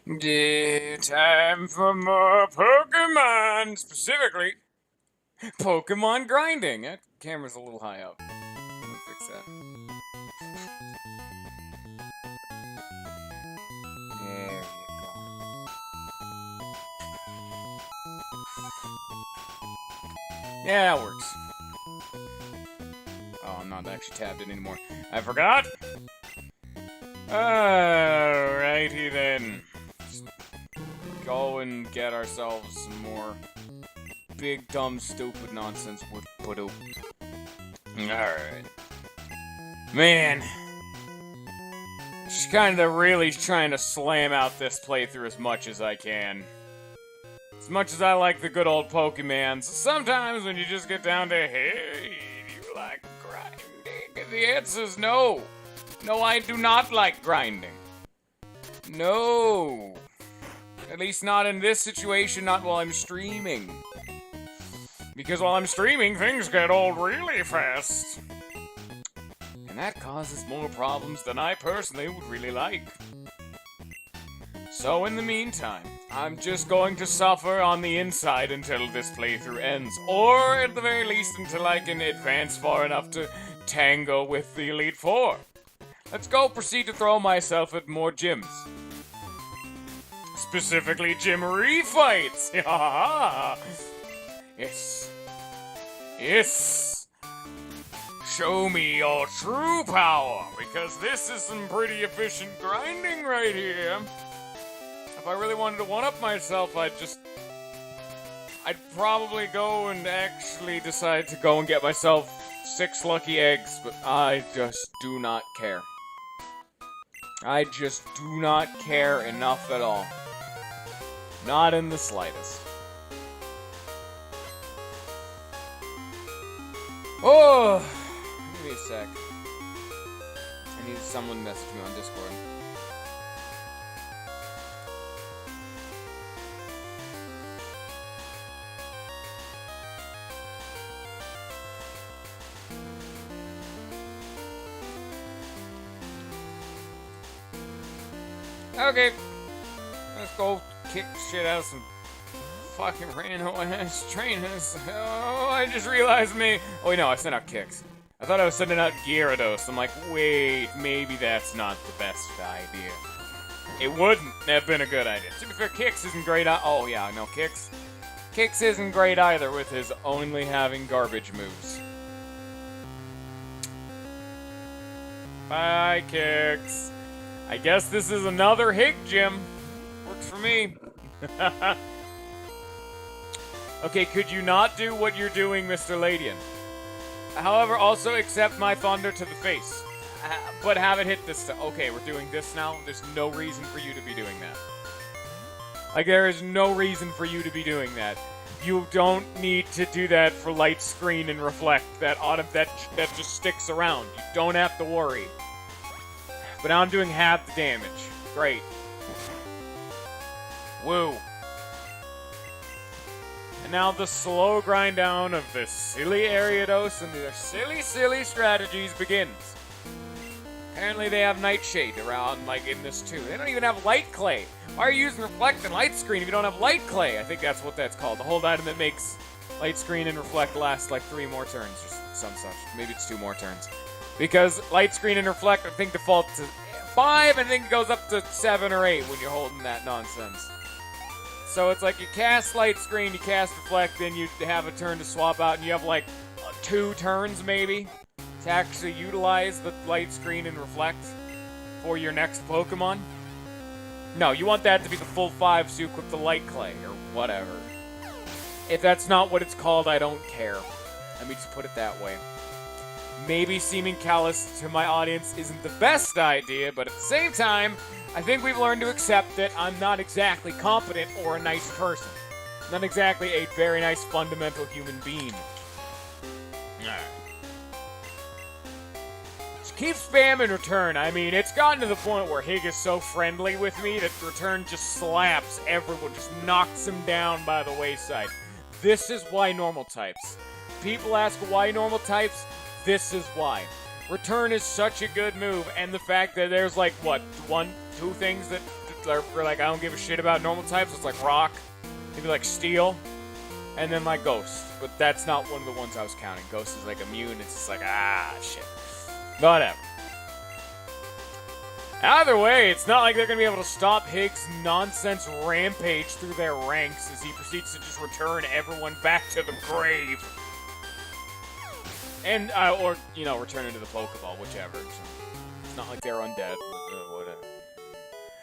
Time for more Pokemon, specifically Pokemon grinding. That camera's a little high up. Let me fix that. There you go. Yeah, that works. Oh, I'm not actually tabbed in anymore. I forgot. Alrighty then. Just go and get ourselves some more big, dumb, stupid nonsense with Budu. Alright. Man. Just kinda really trying to slam out this playthrough as much as I can. As much as I like the good old Pokemans, sometimes when you just get down to, hey, do you like grinding? The answer's no. No, I do not like grinding. No. At least not in this situation, not while I'm streaming. Because while I'm streaming, things get old really fast. And that causes more problems than I personally would really like. So in the meantime, I'm just going to suffer on the inside until this playthrough ends. Or at the very least until I can advance far enough to tango with the Elite Four. Let's go proceed to throw myself at more gyms. Specifically, gym refights! Yes. Yes! Show me your true power, because this is some pretty efficient grinding right here. If I really wanted to one-up myself, I'd probably go and actually decide to go and get myself 6 lucky eggs, but I just do not care. I just do not care enough at all. Not in the slightest. Oh! Give me a sec. I need someone to message me on Discord. Okay, let's go kick shit out of some fucking random ass trainers. Oh, I just realized me. Oh, wait, no, I sent out kicks. I thought I was sending out Gyarados. I'm like, wait, maybe that's not the best idea. It wouldn't have been a good idea. To be fair, Kicks isn't great. Oh, yeah, no, Kicks. Kicks isn't great either with his only having garbage moves. Bye, Kicks. I guess this is another Hig gym. Works for me. Okay, could you not do what you're doing, Mr. Ladian? However, also accept my thunder to the face. But have it hit this time. Okay, we're doing this now. There's no reason for you to be doing that. Like, there is no reason for you to be doing that. You don't need to do that for light screen and reflect. That just sticks around. You don't have to worry. But now I'm doing half the damage. Great. Woo. And now the slow grind down of this silly Ariados and their silly, silly strategies begins. Apparently they have Nightshade around, like, in this too. They don't even have Light Clay. Why are you using Reflect and Light Screen if you don't have Light Clay? I think that's what that's called. The hold item that makes Light Screen and Reflect last, like, 3 more turns or some such. Maybe it's 2 more turns. Because Light Screen and Reflect, I think, default to 5, and I think it goes up to 7 or 8 when you're holding that nonsense. So it's like you cast Light Screen, you cast Reflect, then you have a turn to swap out, and you have like 2 turns maybe to actually utilize the Light Screen and Reflect for your next Pokemon. No, you want that to be the full 5 so you equip the Light Clay, or whatever. If that's not what it's called, I don't care. Let me just put it that way. Maybe seeming callous to my audience isn't the best idea, but at the same time, I think we've learned to accept that I'm not exactly competent or a nice person. Not exactly a very nice fundamental human being. Just keep spamming Return. I mean, it's gotten to the point where Hig is so friendly with me that Return just slaps everyone, just knocks him down by the wayside. This is why normal types. People ask why normal types. This is why. Return is such a good move, and the fact that there's like, what, 1, 2 things that for like I don't give a shit about normal types. It's like rock, maybe like steel, and then like ghost. But that's not one of the ones I was counting. Ghost is like immune. It's just like shit. Whatever. Either way, it's not like they're going to be able to stop Higgs' nonsense rampage through their ranks as he proceeds to just return everyone back to the grave. And, or, you know, return into the Pokeball, whichever. So it's not like they're undead, but whatever.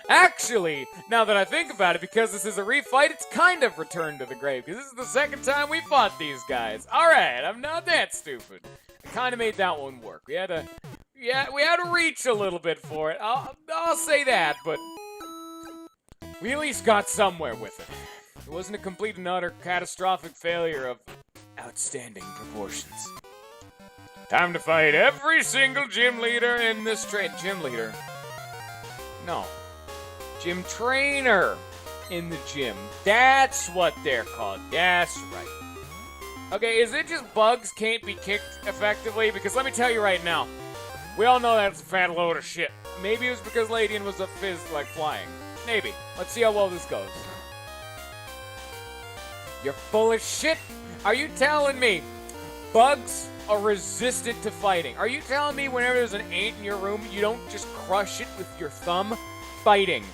Actually, now that I think about it, because this is a refight, it's kind of return to the grave, because this is the second time we fought these guys. Alright, I'm not that stupid. I kind of made that one work. We had to reach a little bit for it. I'll say that, but we at least got somewhere with it. It wasn't a complete and utter catastrophic failure of outstanding proportions. Time to fight every single gym leader in this gym leader? No. Gym trainer in the gym. That's what they're called. That's right. Okay, is it just bugs can't be kicked effectively? Because let me tell you right now, we all know that's a fat load of shit. Maybe it was because Ladian was a fizz like flying. Maybe. Let's see how well this goes. You're full of shit. Are you telling me bugs are resistant to fighting? Are you telling me whenever there's an ant in your room, you don't just crush it with your thumb? Fighting.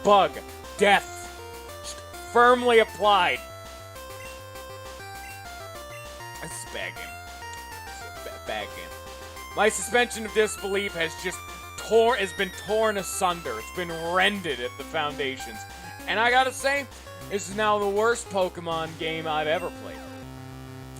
Bug. Death. Just firmly applied. This is a bad game. This is a bad game. My suspension of disbelief has been torn asunder. It's been rended at the foundations. And I gotta say, this is now the worst Pokemon game I've ever played.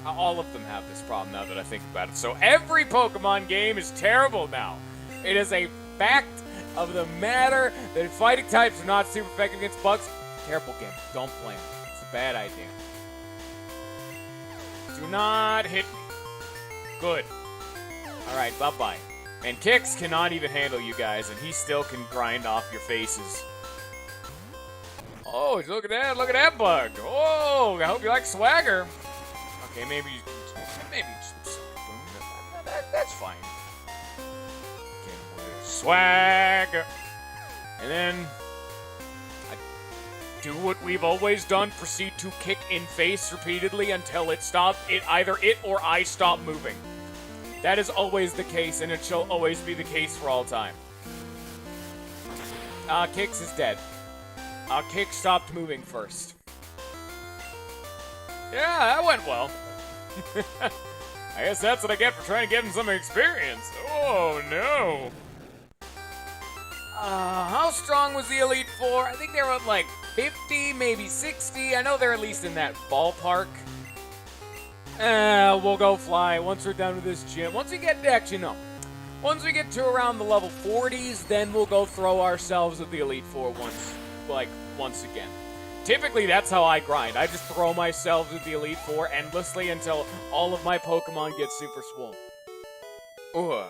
All of them have this problem now that I think about it. So every Pokemon game is terrible now. It is a fact of the matter that fighting types are not super effective against bugs. Terrible game. Don't blame me. It's a bad idea. Do not hit me. Good. Alright, bye-bye. And Kix cannot even handle you guys, and he still can grind off your faces. Oh, look at that bug. Oh, I hope you like swagger. Okay, maybe that's fine. Okay, swagger. And then I do what we've always done, proceed to kick in face repeatedly until either it or I stop moving. That is always the case, and it shall always be the case for all time. Kix is dead. Kix stopped moving first. Yeah, that went well. I guess that's what I get for trying to give him some experience. Oh, no. How strong was the Elite Four? I think they were at like 50, maybe 60. I know they're at least in that ballpark. We'll go fly once we're done with this gym. Once we get to around the level 40s, then we'll go throw ourselves at the Elite Four once again. Typically, that's how I grind. I just throw myself at the Elite Four endlessly until all of my Pokemon get super swole. Ugh.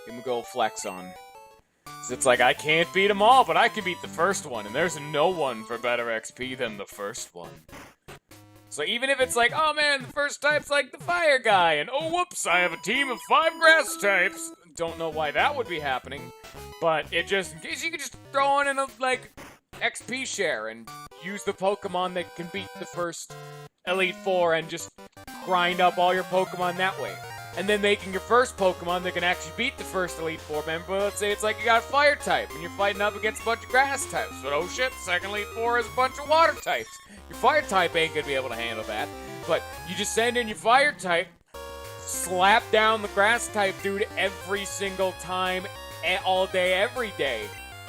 Give him a go flex on. It's like, I can't beat them all, but I can beat the first one, and there's no one for better XP than the first one. So even if it's like, oh man, the first type's like the fire guy, and oh whoops, I have a team of 5 grass types. Don't know why that would be happening, but in case you could just throw in a, XP share and use the Pokemon that can beat the first Elite Four and just grind up all your Pokemon that way. And then making your first Pokemon that can actually beat the first Elite Four member. Let's say it's like you got a fire type and you're fighting up against a bunch of grass types. But oh shit, the second Elite Four is a bunch of water types. Your fire type ain't gonna be able to handle that. But you just send in your fire type, slap down the grass type dude every single time, all day, every day.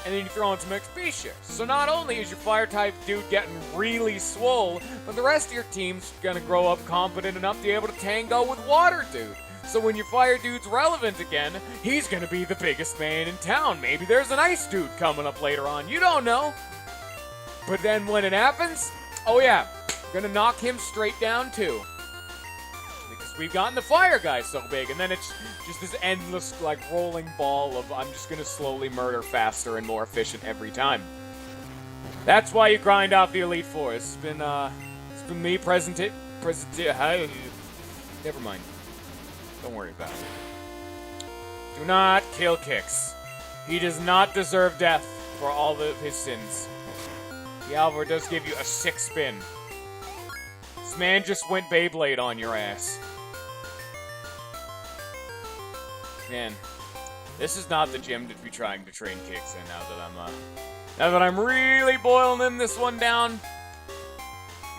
And then you throw in some XP shares. So not only is your fire type dude getting really swole, but the rest of your team's gonna grow up competent enough to be able to tango with water dude. So when your fire dude's relevant again, he's gonna be the biggest man in town. Maybe there's an ice dude coming up later on. You don't know. But then when it happens, oh yeah, gonna knock him straight down too. Because we've gotten the fire guy so big, and then it's just this endless, rolling ball of I'm just gonna slowly murder faster and more efficient every time. That's why you grind out the Elite Four. It's been me never mind. Don't worry about it. Do not kill Kix. He does not deserve death for all of his sins. Dialvor does give you a sick spin. This man just went Beyblade on your ass. Man, this is not the gym to be trying to train kicks in now that I'm really boiling in this one down.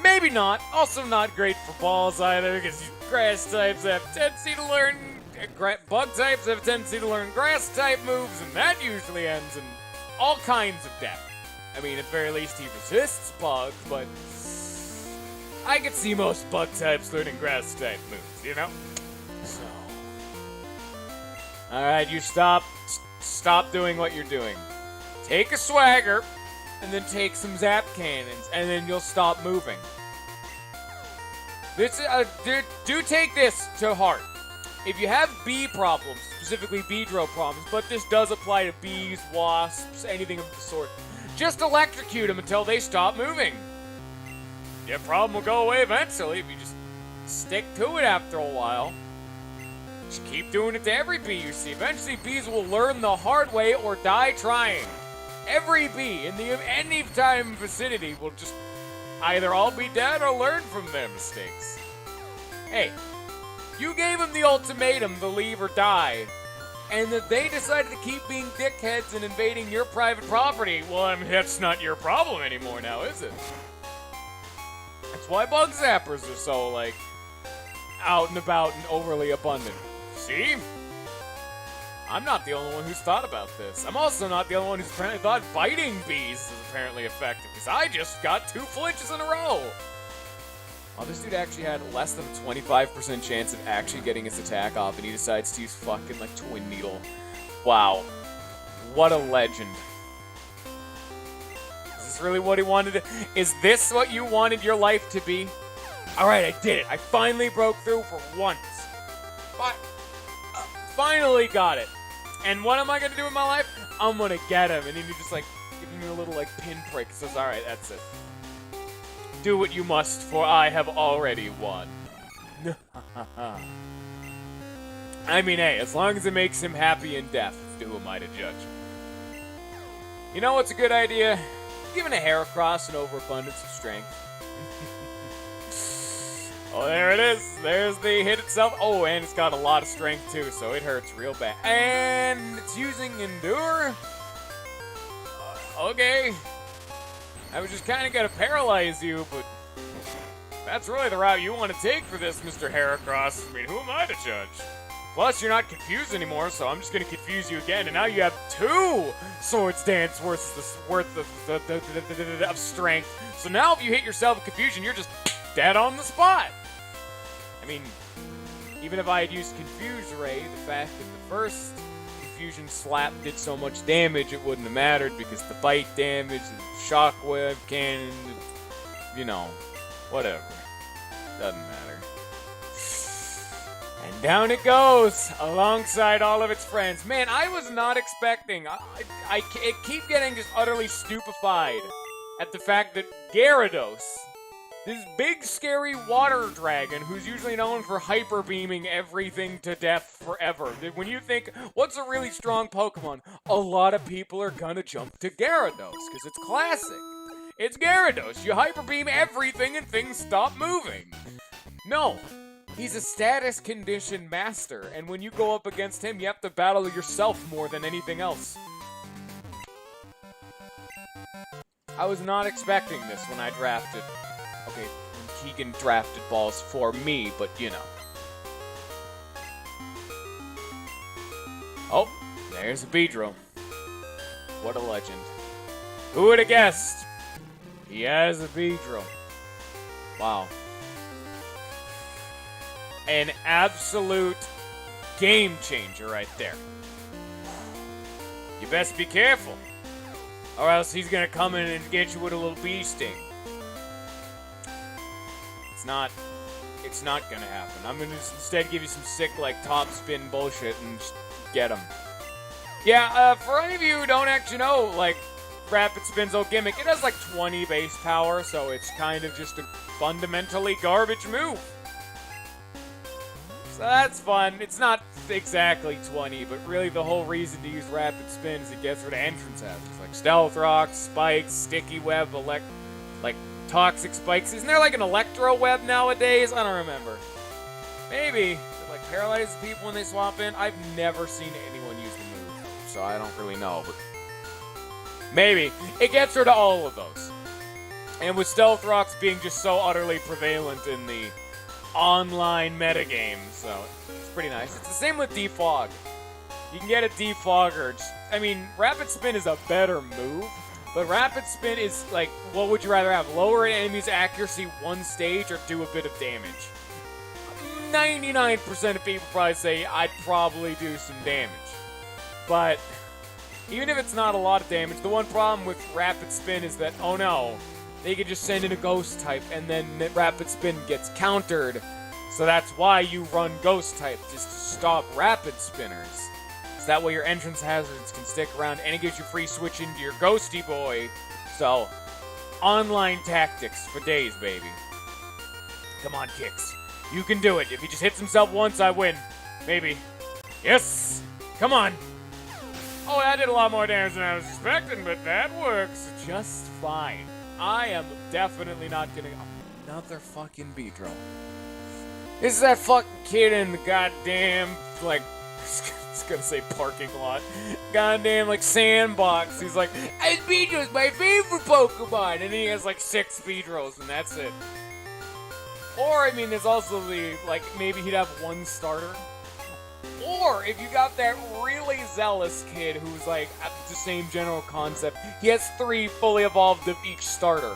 Maybe not. Also not great for balls either, because grass types have a tendency to learn... Bug types have a tendency to learn grass type moves, and that usually ends in all kinds of death. I mean, at the very least, he resists bugs, but I could see most bug types learning grass type moves, you know? So, alright, you stop doing what you're doing. Take a swagger, and then take some zap cannons, and then you'll stop moving. This do take this to heart. If you have bee problems, specifically Beedrill problems, but this does apply to bees, wasps, anything of the sort, just electrocute them until they stop moving. Your problem will go away eventually if you just stick to it after a while. Just keep doing it to every bee you see. Eventually bees will learn the hard way or die trying. Every bee in the any time vicinity will just either all be dead or learn from their mistakes. Hey, you gave them the ultimatum to leave or die, and that they decided to keep being dickheads and invading your private property. Well, I mean, that's not your problem anymore now, is it? That's why bug zappers are so, like, out and about and overly abundant. See? I'm not the only one who's thought about this. I'm also not the only one who's apparently thought biting bees is apparently effective, because I just got 2 flinches in a row. Oh, this dude actually had less than a 25% chance of actually getting his attack off, and he decides to use fucking, like, Twin Needle. Wow. What a legend. Is this really what he wanted to... Is this what you wanted your life to be? Alright, I did it. I finally broke through for once. Finally got it. And what am I gonna do with my life? I'm gonna get him. And then you just, like, give me a little, like, pinprick. He says, alright, that's it. Do what you must, for I have already won. I mean, hey, as long as it makes him happy in death, who am I to judge? You know what's a good idea? Giving a Heracross an overabundance of strength. Oh, there it is. There's the hit itself. Oh, and it's got a lot of strength, too, so it hurts real bad. And it's using Endure. Okay. I was just kind of going to paralyze you, but that's really the route you want to take for this, Mr. Heracross. I mean, who am I to judge? Plus, you're not confused anymore, so I'm just going to confuse you again, and now you have 2 Swords Dance worth of strength. So now if you hit yourself with confusion, you're just dead on the spot. I mean, even if I had used Confuse Ray, the fact that the first Confusion Slap did so much damage, it wouldn't have mattered because the bite damage, the shockwave cannon, you know, whatever. Doesn't matter. And down it goes, alongside all of its friends. Man, I was not expecting. I keep getting just utterly stupefied at the fact that Gyarados, this big, scary water dragon who's usually known for hyper beaming everything to death forever. When you think, what's a really strong Pokemon? A lot of people are gonna jump to Gyarados, because it's classic. It's Gyarados. You hyper beam everything and things stop moving. No. He's a status condition master, and when you go up against him, you have to battle yourself more than anything else. I was not expecting this when I drafted. Okay, Keegan drafted balls for me, but you know. Oh, there's a Beedrill. What a legend. Who would have guessed? He has a Beedrill. Wow. An absolute game changer right there. You best be careful, or else he's gonna come in and get you with a little bee sting. It's not gonna happen. I'm gonna instead give you some sick, like, top spin bullshit and just get him. Yeah, for any of you who don't actually know, like, Rapid Spin's old gimmick, it has like 20 base power, so it's kind of just a fundamentally garbage move. So that's fun. It's not exactly 20, but really the whole reason to use Rapid Spin is it gets rid of entrance hazards, like Stealth Rock, Spikes, Sticky Web, like Toxic Spikes. Isn't there like an Electro Web nowadays? I don't remember. Maybe. It like paralyzes people when they swap in. I've never seen anyone use the move, so I don't really know, but maybe. It gets rid of all of those. And with Stealth Rocks being just so utterly prevalent in the online metagame, so it's pretty nice. It's the same with Defog. You can get a Defogger. I mean, Rapid Spin is a better move, but Rapid Spin is like, what would you rather have? Lower an enemy's accuracy one stage or do a bit of damage? 99% of people probably say I'd probably do some damage. But even if it's not a lot of damage, the one problem with Rapid Spin is that, oh no, they can just send in a Ghost type and then Rapid Spin gets countered. So that's why you run Ghost type, just to stop Rapid Spinners. So that way your entrance hazards can stick around and it gives you free switch into your Ghosty Boy. So, online tactics for days, baby. Come on, Kicks. You can do it. If he just hits himself once, I win. Maybe. Yes! Come on! Oh, that did a lot more damage than I was expecting, but that works just fine. I am definitely not gonna... Another fucking Beedrill. This is that fucking kid in the goddamn, like... I was gonna say parking lot. Goddamn, like, sandbox. He's like, Beedrill's my favorite Pokemon! And he has, like, 6 Beedrills, and that's it. Or, I mean, there's also the, like, maybe he'd have 1 starter. Or, if you got that really zealous kid who's, like, the same general concept, he has 3 fully evolved of each starter.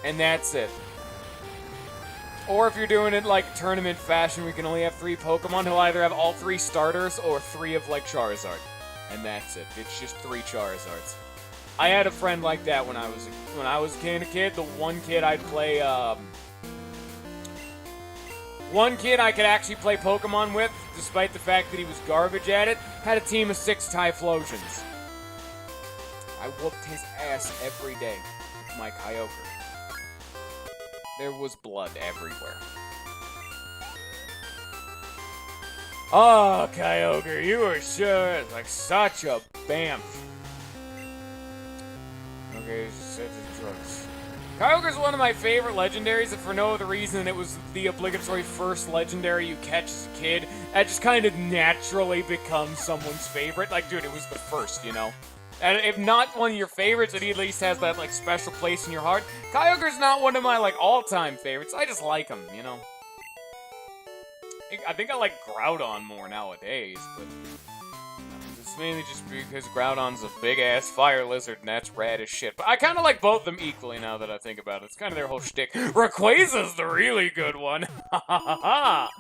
And that's it. Or if you're doing it, like, tournament fashion, we can only have 3 Pokemon who'll either have all 3 starters or 3 of, like, Charizard. And that's it. It's just 3 Charizards. I had a friend like that when I was a kid. The one kid I'd play, one kid I could actually play Pokemon with, despite the fact that he was garbage at it, had a team of 6 Typhlosions. I whooped his ass every day with my Kyogre. There was blood everywhere. Oh, Kyogre, you are sure like such a bamf. Okay, set the drugs. Kyogre's one of my favorite legendaries, and for no other reason than it was the obligatory first legendary you catch as a kid. That just kind of naturally becomes someone's favorite. Like, dude, it was the first, you know? And if not one of your favorites, it at least has that, like, special place in your heart. Kyogre's not one of my, like, all-time favorites. I just like him, you know? I think I like Groudon more nowadays, but... It's mainly just because Groudon's a big-ass fire lizard, and that's rad as shit. But I kind of like both of them equally now that I think about it. It's kind of their whole shtick. Rayquaza's the really good one. Ha ha ha ha!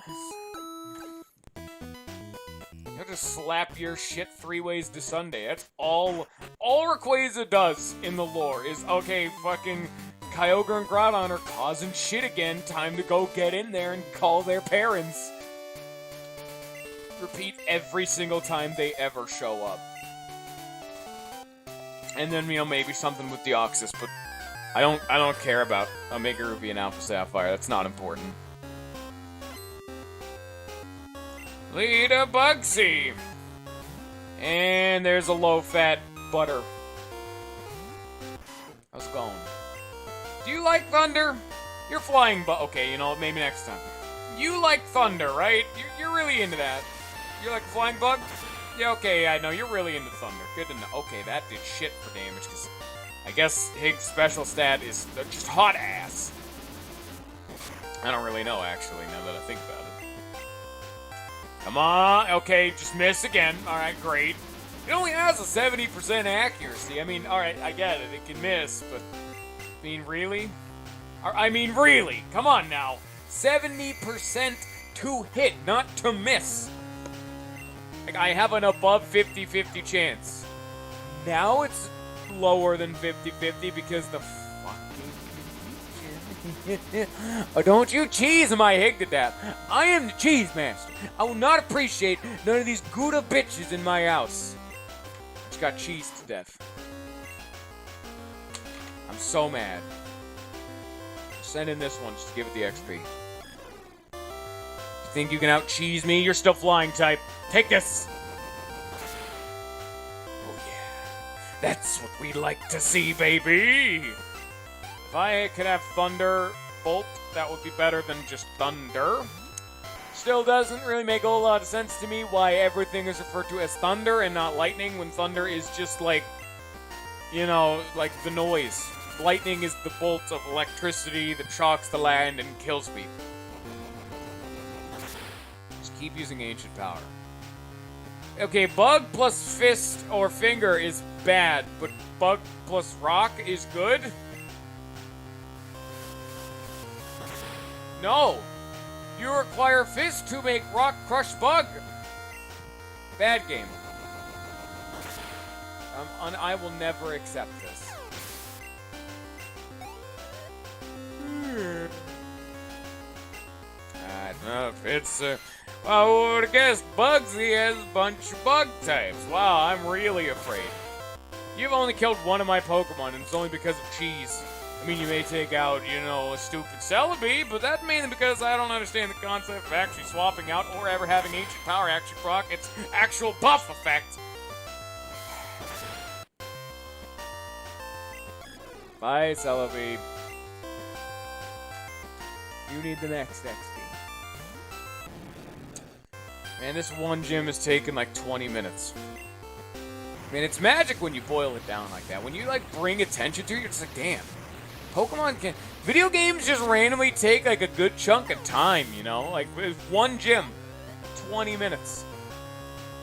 You'll just slap your shit 3 ways to Sunday. That's all Rayquaza does in the lore is, okay, fucking Kyogre and Groudon are causing shit again. Time to go get in there and call their parents. Repeat every single time they ever show up. And then, you know, maybe something with Deoxys, but I don't care about Omega Ruby and Alpha Sapphire. That's not important. Leader Bugsy! And there's a low-fat butter. How's it going? Do you like thunder? You're flying, but okay, you know, maybe next time. You like thunder, right? You're really into that. You're like a flying bug? Yeah, okay, I know. You're really into thunder. Good to know. Okay, that did shit for damage, because I guess Hig's special stat is just hot ass. I don't really know, actually, now that I think about it. Come on. Okay, just miss again. Alright, great. It only has a 70% accuracy. I mean, alright, I get it. It can miss, but... I mean, really? I mean, really? Come on now. 70% to hit, not to miss. Like, I have an above 50-50 chance. Now it's lower than 50-50 because the fucking... Oh, don't you cheese my Hig to death. I am the cheese master. I will not appreciate none of these Gouda bitches in my house. Just got cheesed to death. I'm so mad. Send in this one just to give it the XP. think you can out-cheese me? You're still flying type. Take this! Oh yeah. That's what we like to see, baby! If I could have Thunder Bolt, that would be better than just Thunder. Still doesn't really make a whole lot of sense to me why everything is referred to as Thunder and not Lightning when Thunder is just like, you know, like the noise. Lightning is the bolt of electricity that shocks the land and kills people. Just keep using Ancient Power. Okay, Bug plus Fist or Finger is bad, but Bug plus Rock is good? No! You require Fist to make Rock crush Bug! Bad game. I will never accept this. I don't know if it's, well, I would have guessed Bugsy has a bunch of bug types. Wow, I'm really afraid. You've only killed one of my Pokemon, and it's only because of cheese. I mean, you may take out, you know, a stupid Celebi, but that's mainly because I don't understand the concept of actually swapping out or ever having Ancient Power actually proc its actual buff effect. Bye, Celebi. You need the next XP. Man, this one gym has taken like 20 minutes. I mean, it's magic when you boil it down like that. When you, like, bring attention to it, you're just like, damn. Pokemon can... Video games just randomly take, like, a good chunk of time, you know? Like, with one gym, 20 minutes.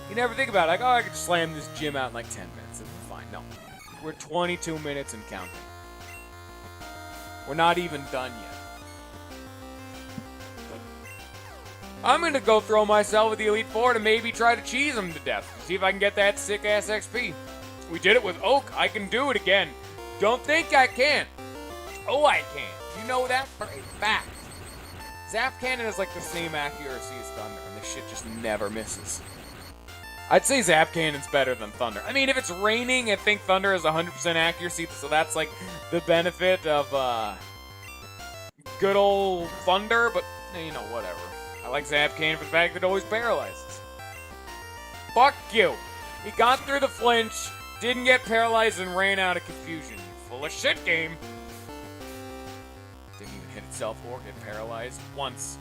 You never think about it. Like, oh, I could slam this gym out in, like, 10 minutes. It'll be fine. No. We're 22 minutes and counting. We're not even done yet. I'm gonna go throw myself with the Elite Four to maybe try to cheese them to death. See if I can get that sick-ass XP. We did it with Oak. I can do it again. Don't think I can't. Oh, I can. You know that for a fact. Zap Cannon has like the same accuracy as Thunder, and this shit just never misses. I'd say Zap Cannon's better than Thunder. I mean, if it's raining, I think Thunder has 100% accuracy, so that's like the benefit of good old Thunder, but you know, whatever. I like Zap Cannon for the fact that it always paralyzes. Fuck you. He got through the flinch, didn't get paralyzed, and ran out of confusion. You full of shit game. Didn't even hit itself or get paralyzed once.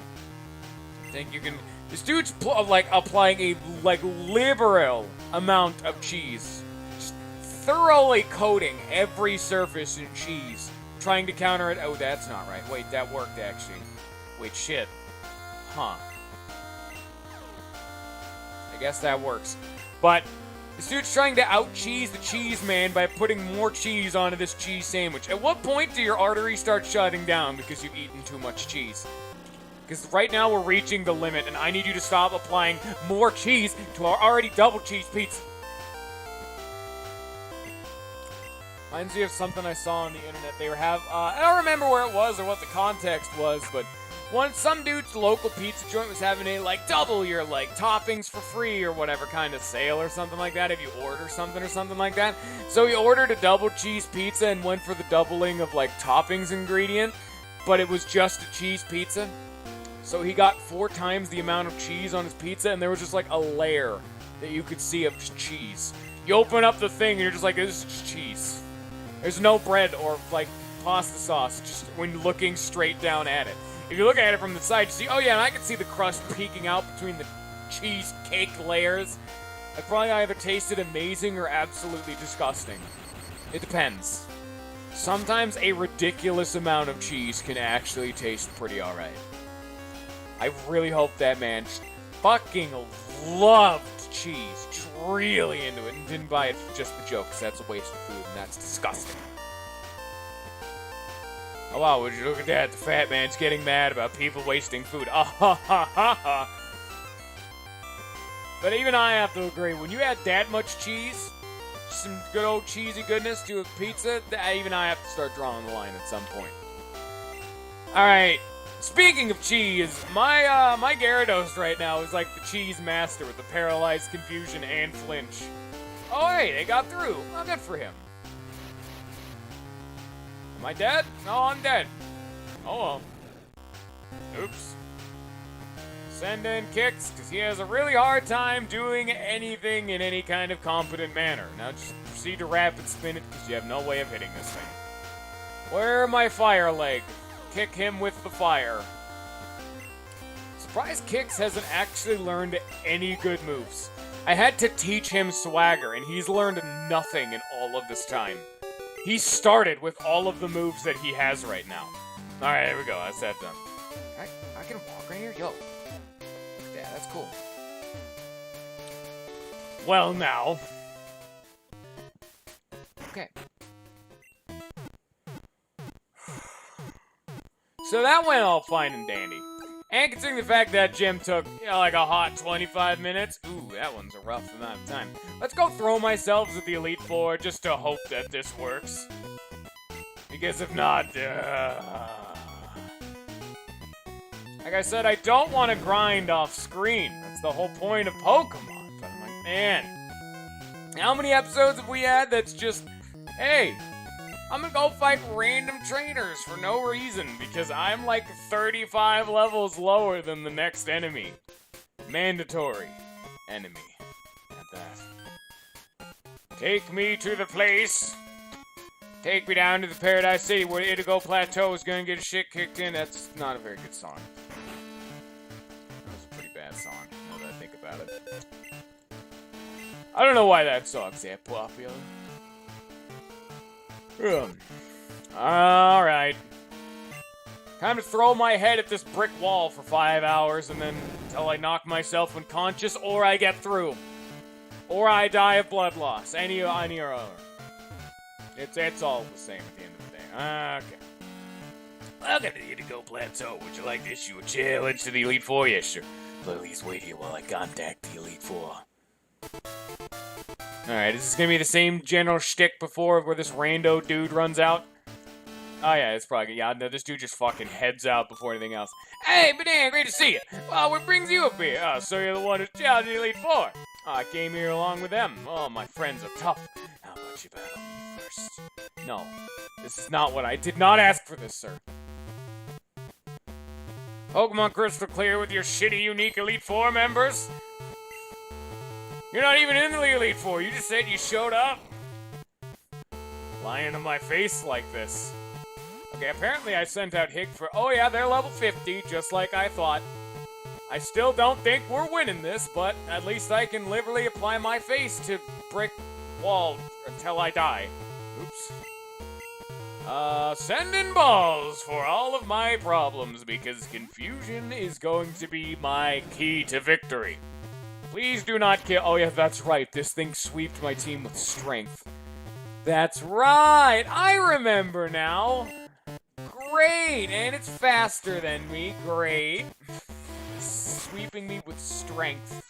I think you can... This dude's like applying a like liberal amount of cheese. Just thoroughly coating every surface in cheese. Trying to counter it. Oh, that's not right. Wait, that worked actually. Wait, shit. Huh. I guess that works. But this dude's trying to out-cheese the cheese man by putting more cheese onto this cheese sandwich. At what point do your arteries start shutting down because you've eaten too much cheese? Because right now we're reaching the limit, and I need you to stop applying more cheese to our already double cheese pizza. Reminds me of something I saw on the internet. They were I don't remember where it was or what the context was, but some dude's local pizza joint was having a, like, double your, like, toppings for free or whatever kind of sale or something like that if you order something or something like that. So he ordered a double cheese pizza and went for the doubling of, like, toppings ingredient, but it was just a cheese pizza. So he got 4 times the amount of cheese on his pizza, and there was just, like, a layer that you could see of just cheese. You open up the thing, and you're just like, this is just cheese. There's no bread or, like, pasta sauce, just when looking straight down at it. If you look at it from the side, you see, oh yeah, and I can see the crust peeking out between the cheese cake layers. It probably either tasted amazing or absolutely disgusting. It depends. Sometimes a ridiculous amount of cheese can actually taste pretty alright. I really hope that man fucking loved cheese, just really into it, and didn't buy it for just the joke, because that's a waste of food, and that's disgusting. Oh wow, would you look at that? The fat man's getting mad about people wasting food. Ah ha ha ha ha. But even I have to agree, when you add that much cheese, some good old cheesy goodness to a pizza, even I have to start drawing the line at some point. Alright, speaking of cheese, my Gyarados right now is like the cheese master with the paralyzed confusion and flinch. Oh hey, they got through. Oh, good for him. Am I dead? No, I'm dead. Oh well. Oops. Send in Kicks, because he has a really hard time doing anything in any kind of competent manner. Now just proceed to rapid spin it, because you have no way of hitting this thing. Where my fire leg? Kick him with the fire. Surprised Kicks hasn't actually learned any good moves. I had to teach him swagger, and he's learned nothing in all of this time. He started with all of the moves that he has right now. Alright, there we go. That's that done. I can walk right here? Yo. Yeah, that's cool. Well, now. Okay. So that went all fine and dandy. And considering the fact that gym took, like a hot 25 minutes, ooh, that one's a rough amount of time. Let's go throw myself at the Elite Four just to hope that this works. Because if not, like I said, I don't want to grind off screen. That's the whole point of Pokemon. But I'm like, man, how many episodes have we had that's just, hey, I'm gonna go fight random trainers for no reason because I'm like 35 levels lower than the next enemy. Mandatory enemy. At that. Take me to the place. Take me down to the Paradise City where Idigo Plateau is gonna get shit kicked in. That's not a very good song. That was a pretty bad song, now that I think about it. I don't know why that song's that popular. Alright. Time to throw my head at this brick wall for 5 hours and then until I knock myself unconscious or I get through. Or I die of blood loss. Any or other. It's all the same at the end of the day. Okay. Welcome to the Indigo Plateau. Would you like to issue a challenge to the Elite Four? Yes, sure. But at least wait here while I contact the Elite Four. Alright, is this gonna be the same general shtick before where this rando dude runs out? Oh yeah, it's probably, yeah, no, this dude just fucking heads out before anything else. Hey, Banana, great to see you. Well, what brings you up here? Oh, so you're the one who's challenging the Elite Four. Oh, I came here along with them. Oh, my friends are tough. How about you battle me first? No, this is not what I did not ask for this, sir. Pokemon Crystal Clear with your shitty, unique Elite Four members? You're not even in the Elite Four. You just said you showed up. Lying to my face like this. Okay, apparently I sent out Hig for... Oh yeah, they're level 50, just like I thought. I still don't think we're winning this, but at least I can literally apply my face to brick wall until I die. Oops. Send in balls for all of my problems, because confusion is going to be my key to victory. Please do not kill... Oh yeah, that's right. This thing sweeped my team with strength. That's right! I remember now! Great! And it's faster than me. Great. Sweeping me with strength.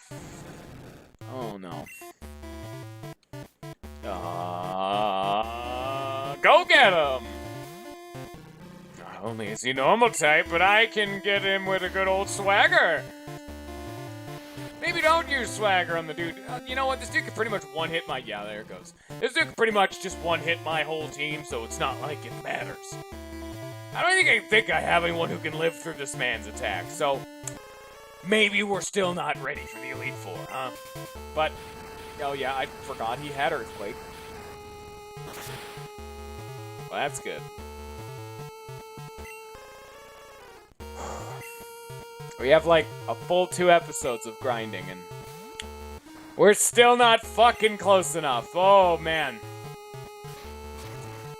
Oh no. Go get him! Not only is he normal type, but I can get him with a good old swagger. Maybe don't use swagger on the dude. You know what? This dude can pretty much one-hit my... Yeah, there it goes. This dude can pretty much just one-hit my whole team, so it's not like it matters. I don't think I have anyone who can live through this man's attack, so... Maybe we're still not ready for the Elite Four, huh? But... Oh yeah, I forgot he had Earthquake. Well, that's good. We have like a full 2 episodes of grinding and we're still not fucking close enough. Oh man.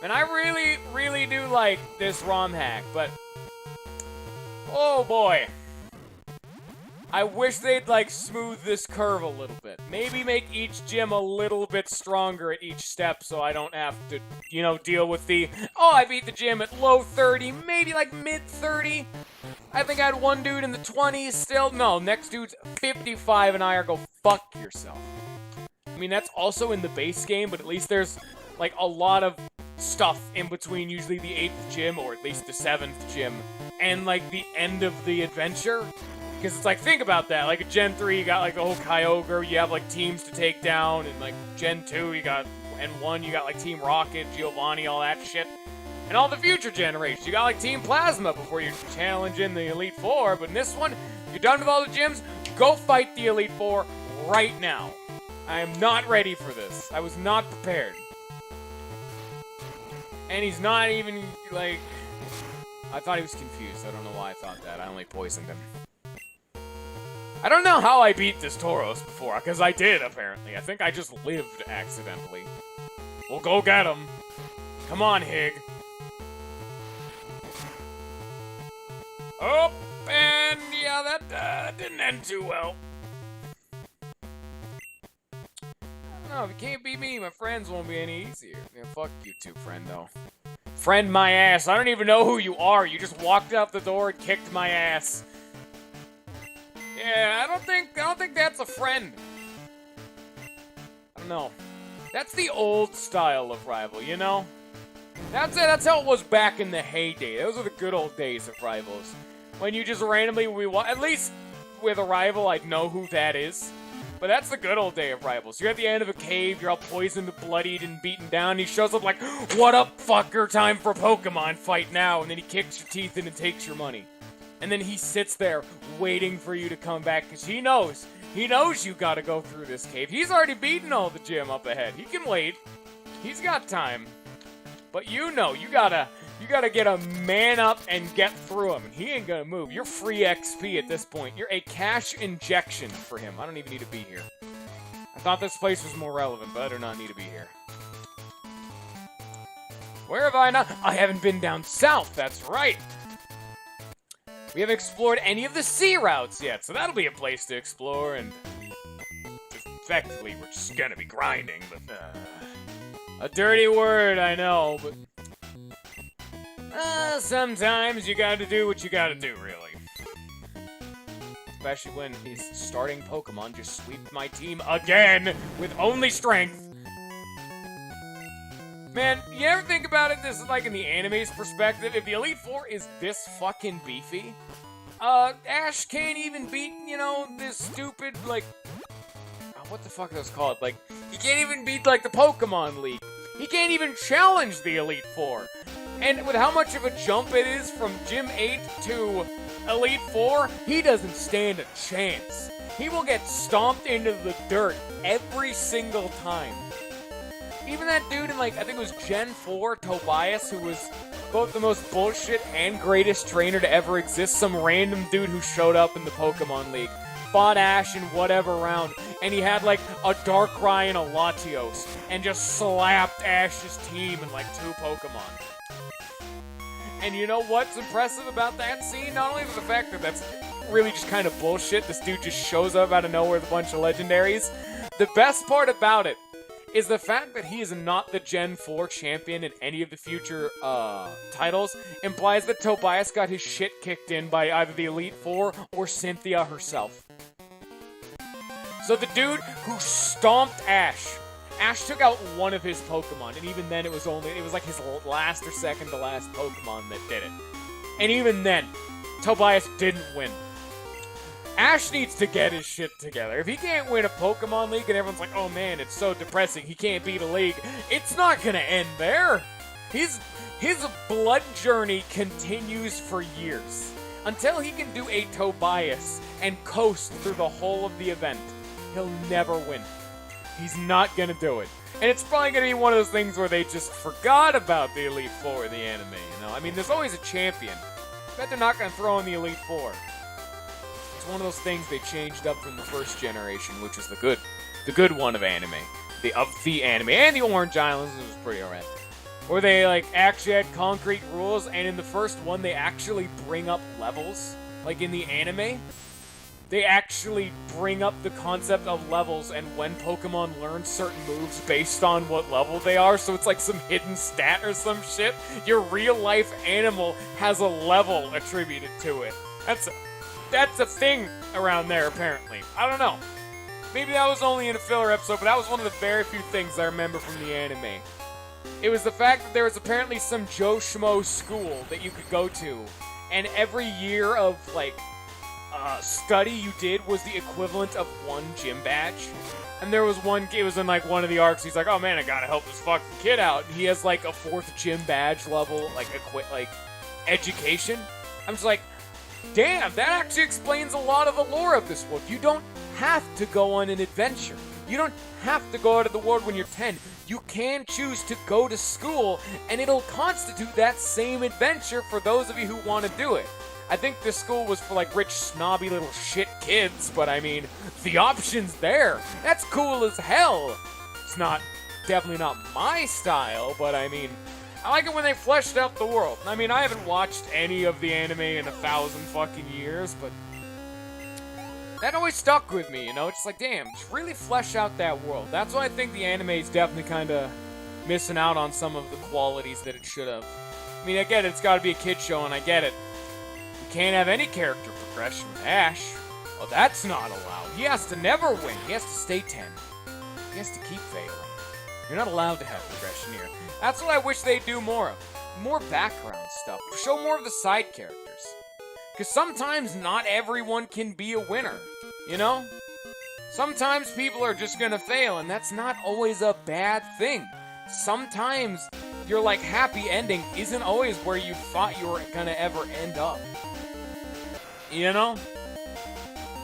And I really, really do like this ROM hack, but oh boy. I wish they'd like smooth this curve a little bit. Maybe make each gym a little bit stronger at each step so I don't have to, you know, deal with the, oh, I beat the gym at low 30, maybe like mid 30. I think I had one dude in the 20s still. No, next dude's 55 and I are go fuck yourself. I mean, that's also in the base game, but at least there's like a lot of stuff in between usually the 8th gym or at least the 7th gym and like the end of the adventure. Because it's like, think about that, like Gen 3 you got like the whole Kyogre, you have like teams to take down, and like Gen 2 you got, and 1 you got like Team Rocket, Giovanni, all that shit. And all the future generations, you got like Team Plasma before you're challenging the Elite Four, but in this one, You're done with all the gyms? Go fight the Elite Four right now. I am not ready for this. I was not prepared. And he's not even, like... I thought he was confused. I don't know why I thought that. I only poisoned him. I don't know how I beat this Tauros before, because I did, apparently. I think I just lived accidentally. We'll go get him. Come on, Hig. Oh, and yeah, that didn't end too well. No, if you can't beat me, my friends won't be any easier. Yeah, fuck you too, friend, though. Friend my ass. I don't even know who you are. You just walked out the door and kicked my ass. Yeah, I don't think that's a friend. I don't know. That's the old style of rival, you know? That's it. That's how it was back in the heyday. Those are the good old days of rivals. When you just randomly at least with a rival, I'd know who that is. But that's the good old day of rivals. You're at the end of a cave, you're all poisoned, bloodied, and beaten down, and he shows up like, "What up, fucker? Time for Pokemon fight now!" And then he kicks your teeth in and takes your money. And then he sits there waiting for you to come back, because he knows you gotta go through this cave. He's already beaten all the gym up ahead. He can wait. He's got time. But you know, you gotta get a man up and get through him. He ain't gonna move. You're free XP at this point. You're a cash injection for him. I don't even need to be here. I thought this place was more relevant, but I do not need to be here. Where have I not? I haven't been down south, that's right. We haven't explored any of the sea routes yet, so that'll be a place to explore, and effectively, we're just gonna be grinding, but, a dirty word, I know, but... sometimes you gotta do what you gotta do, really. Especially when his starting Pokemon just sweeped my team again with only strength. Man, you ever think about it? This is like in the anime's perspective. If the Elite Four is this fucking beefy, Ash can't even beat, you know, this stupid, like... what the fuck are those called? Like, he can't even beat, like, the Pokemon League. He can't even challenge the Elite Four. And with how much of a jump it is from Gym 8 to Elite Four, he doesn't stand a chance. He will get stomped into the dirt every single time. Even that dude in, like, I think it was Gen 4, Tobias, who was both the most bullshit and greatest trainer to ever exist, some random dude who showed up in the Pokemon League, fought Ash in whatever round, and he had, like, a Darkrai and a Latios, and just slapped Ash's team in, like, 2 Pokemon. And you know what's impressive about that scene? Not only is the fact that that's really just kind of bullshit, this dude just shows up out of nowhere with a bunch of legendaries, the best part about it is the fact that he is not the Gen 4 champion in any of the future titles implies that Tobias got his shit kicked in by either the Elite Four or Cynthia herself. So the dude who stomped Ash took out one of his Pokemon, and even then it was like his last or second to last Pokemon that did it. And even then, Tobias didn't win. Ash needs to get his shit together. If he can't win a Pokemon League and everyone's like, oh man, it's so depressing, he can't beat a league, it's not gonna end there. His blood journey continues for years. Until he can do a Tobias and coast through the whole of the event, he'll never win. He's not gonna do it. And it's probably gonna be one of those things where they just forgot about the Elite Four in the anime, you know? I mean, there's always a champion. I bet they're not gonna throw in the Elite Four. It's one of those things they changed up from the first generation, which is the good one of anime. The anime. And the Orange Islands was pretty alright. Where they, like, actually had concrete rules, and in the first one, they actually bring up levels. Like, in the anime, they actually bring up the concept of levels and when Pokemon learn certain moves based on what level they are, so it's like some hidden stat or some shit. Your real-life animal has a level attributed to it. That's a thing around there, apparently. I don't know. Maybe that was only in a filler episode, but that was one of the very few things I remember from the anime. It was the fact that there was apparently some Joe Schmo school that you could go to, and every year of, like, study you did was the equivalent of 1 gym badge. And there was one, it was in, like, one of the arcs, he's like, oh man, I gotta help this fucking kid out. And he has, like, a 4th gym badge level, like, education. I'm just like, damn, that actually explains a lot of the lore of this world. You don't have to go on an adventure. You don't have to go out of the world when you're 10. You can choose to go to school, and it'll constitute that same adventure for those of you who want to do it. I think this school was for, like, rich, snobby little shit kids, but, I mean, the option's there. That's cool as hell. It's definitely not my style, but, I mean, I like it when they fleshed out the world. I mean, I haven't watched any of the anime in 1,000 fucking years, but that always stuck with me, you know? It's like, damn, just really flesh out that world. That's why I think the anime is definitely kind of missing out on some of the qualities that it should have. I mean, I get it, it's got to be a kid show, and I get it. Can't have any character progression with Ash. Well, that's not allowed. He has to never win. He has to stay 10. He has to keep failing. You're not allowed to have progression here. That's what I wish they'd do more of. More background stuff. Show more of the side characters. Because sometimes not everyone can be a winner. You know? Sometimes people are just gonna fail, and that's not always a bad thing. Sometimes your, like, happy ending isn't always where you thought you were gonna ever end up. You know?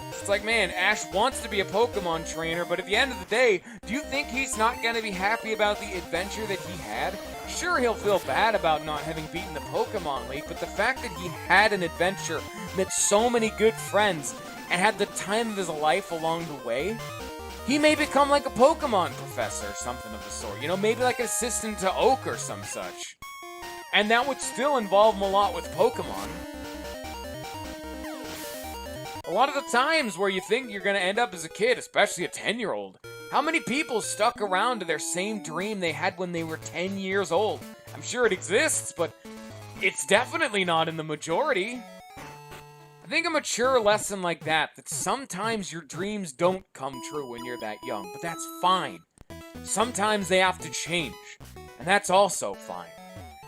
It's like, man, Ash wants to be a Pokemon trainer, but at the end of the day, do you think he's not going to be happy about the adventure that he had? Sure, he'll feel bad about not having beaten the Pokemon League, but the fact that he had an adventure, met so many good friends, and had the time of his life along the way, he may become like a Pokemon professor or something of the sort. You know, maybe like an assistant to Oak or some such. And that would still involve him a lot with Pokemon. A lot of the times where you think you're going to end up as a kid, especially a 10-year-old, how many people stuck around to their same dream they had when they were 10 years old? I'm sure it exists, but it's definitely not in the majority. I think a mature lesson like that sometimes your dreams don't come true when you're that young, but that's fine. Sometimes they have to change, and that's also fine.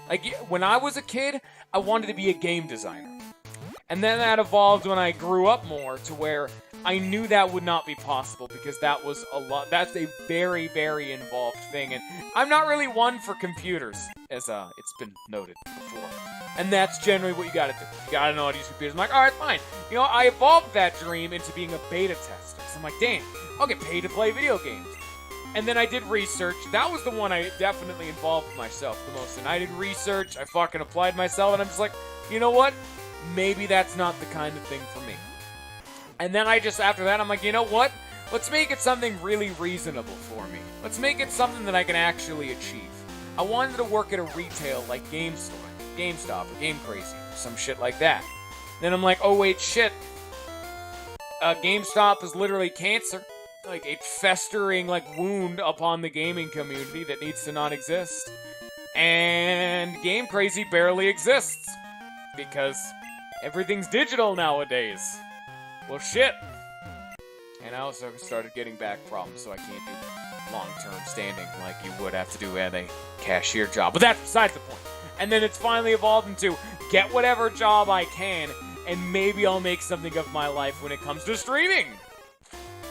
Like, when I was a kid, I wanted to be a game designer. And then that evolved when I grew up more to where I knew that would not be possible because that was that's a very, very involved thing. And I'm not really one for computers, as it's been noted before. And that's generally what you gotta do. You gotta know how to use computers. I'm like, alright, fine. You know, I evolved that dream into being a beta tester. So I'm like, damn, I'll get paid to play video games. And then I did research. That was the one I definitely involved myself the most in. I did research, I fucking applied myself, and I'm just like, you know what? Maybe that's not the kind of thing for me. And then after that, I'm like, you know what? Let's make it something really reasonable for me. Let's make it something that I can actually achieve. I wanted to work at a retail like GameStop or Game Crazy, or some shit like that. Then I'm like, oh wait, shit. GameStop is literally cancer. Like a festering like wound upon the gaming community that needs to not exist. And Game Crazy barely exists. Because everything's digital nowadays. Well, shit. And I also started getting back problems, so I can't do long-term standing like you would have to do at a cashier job. But that's besides the point. And then it's finally evolved into get whatever job I can, and maybe I'll make something of my life when it comes to streaming.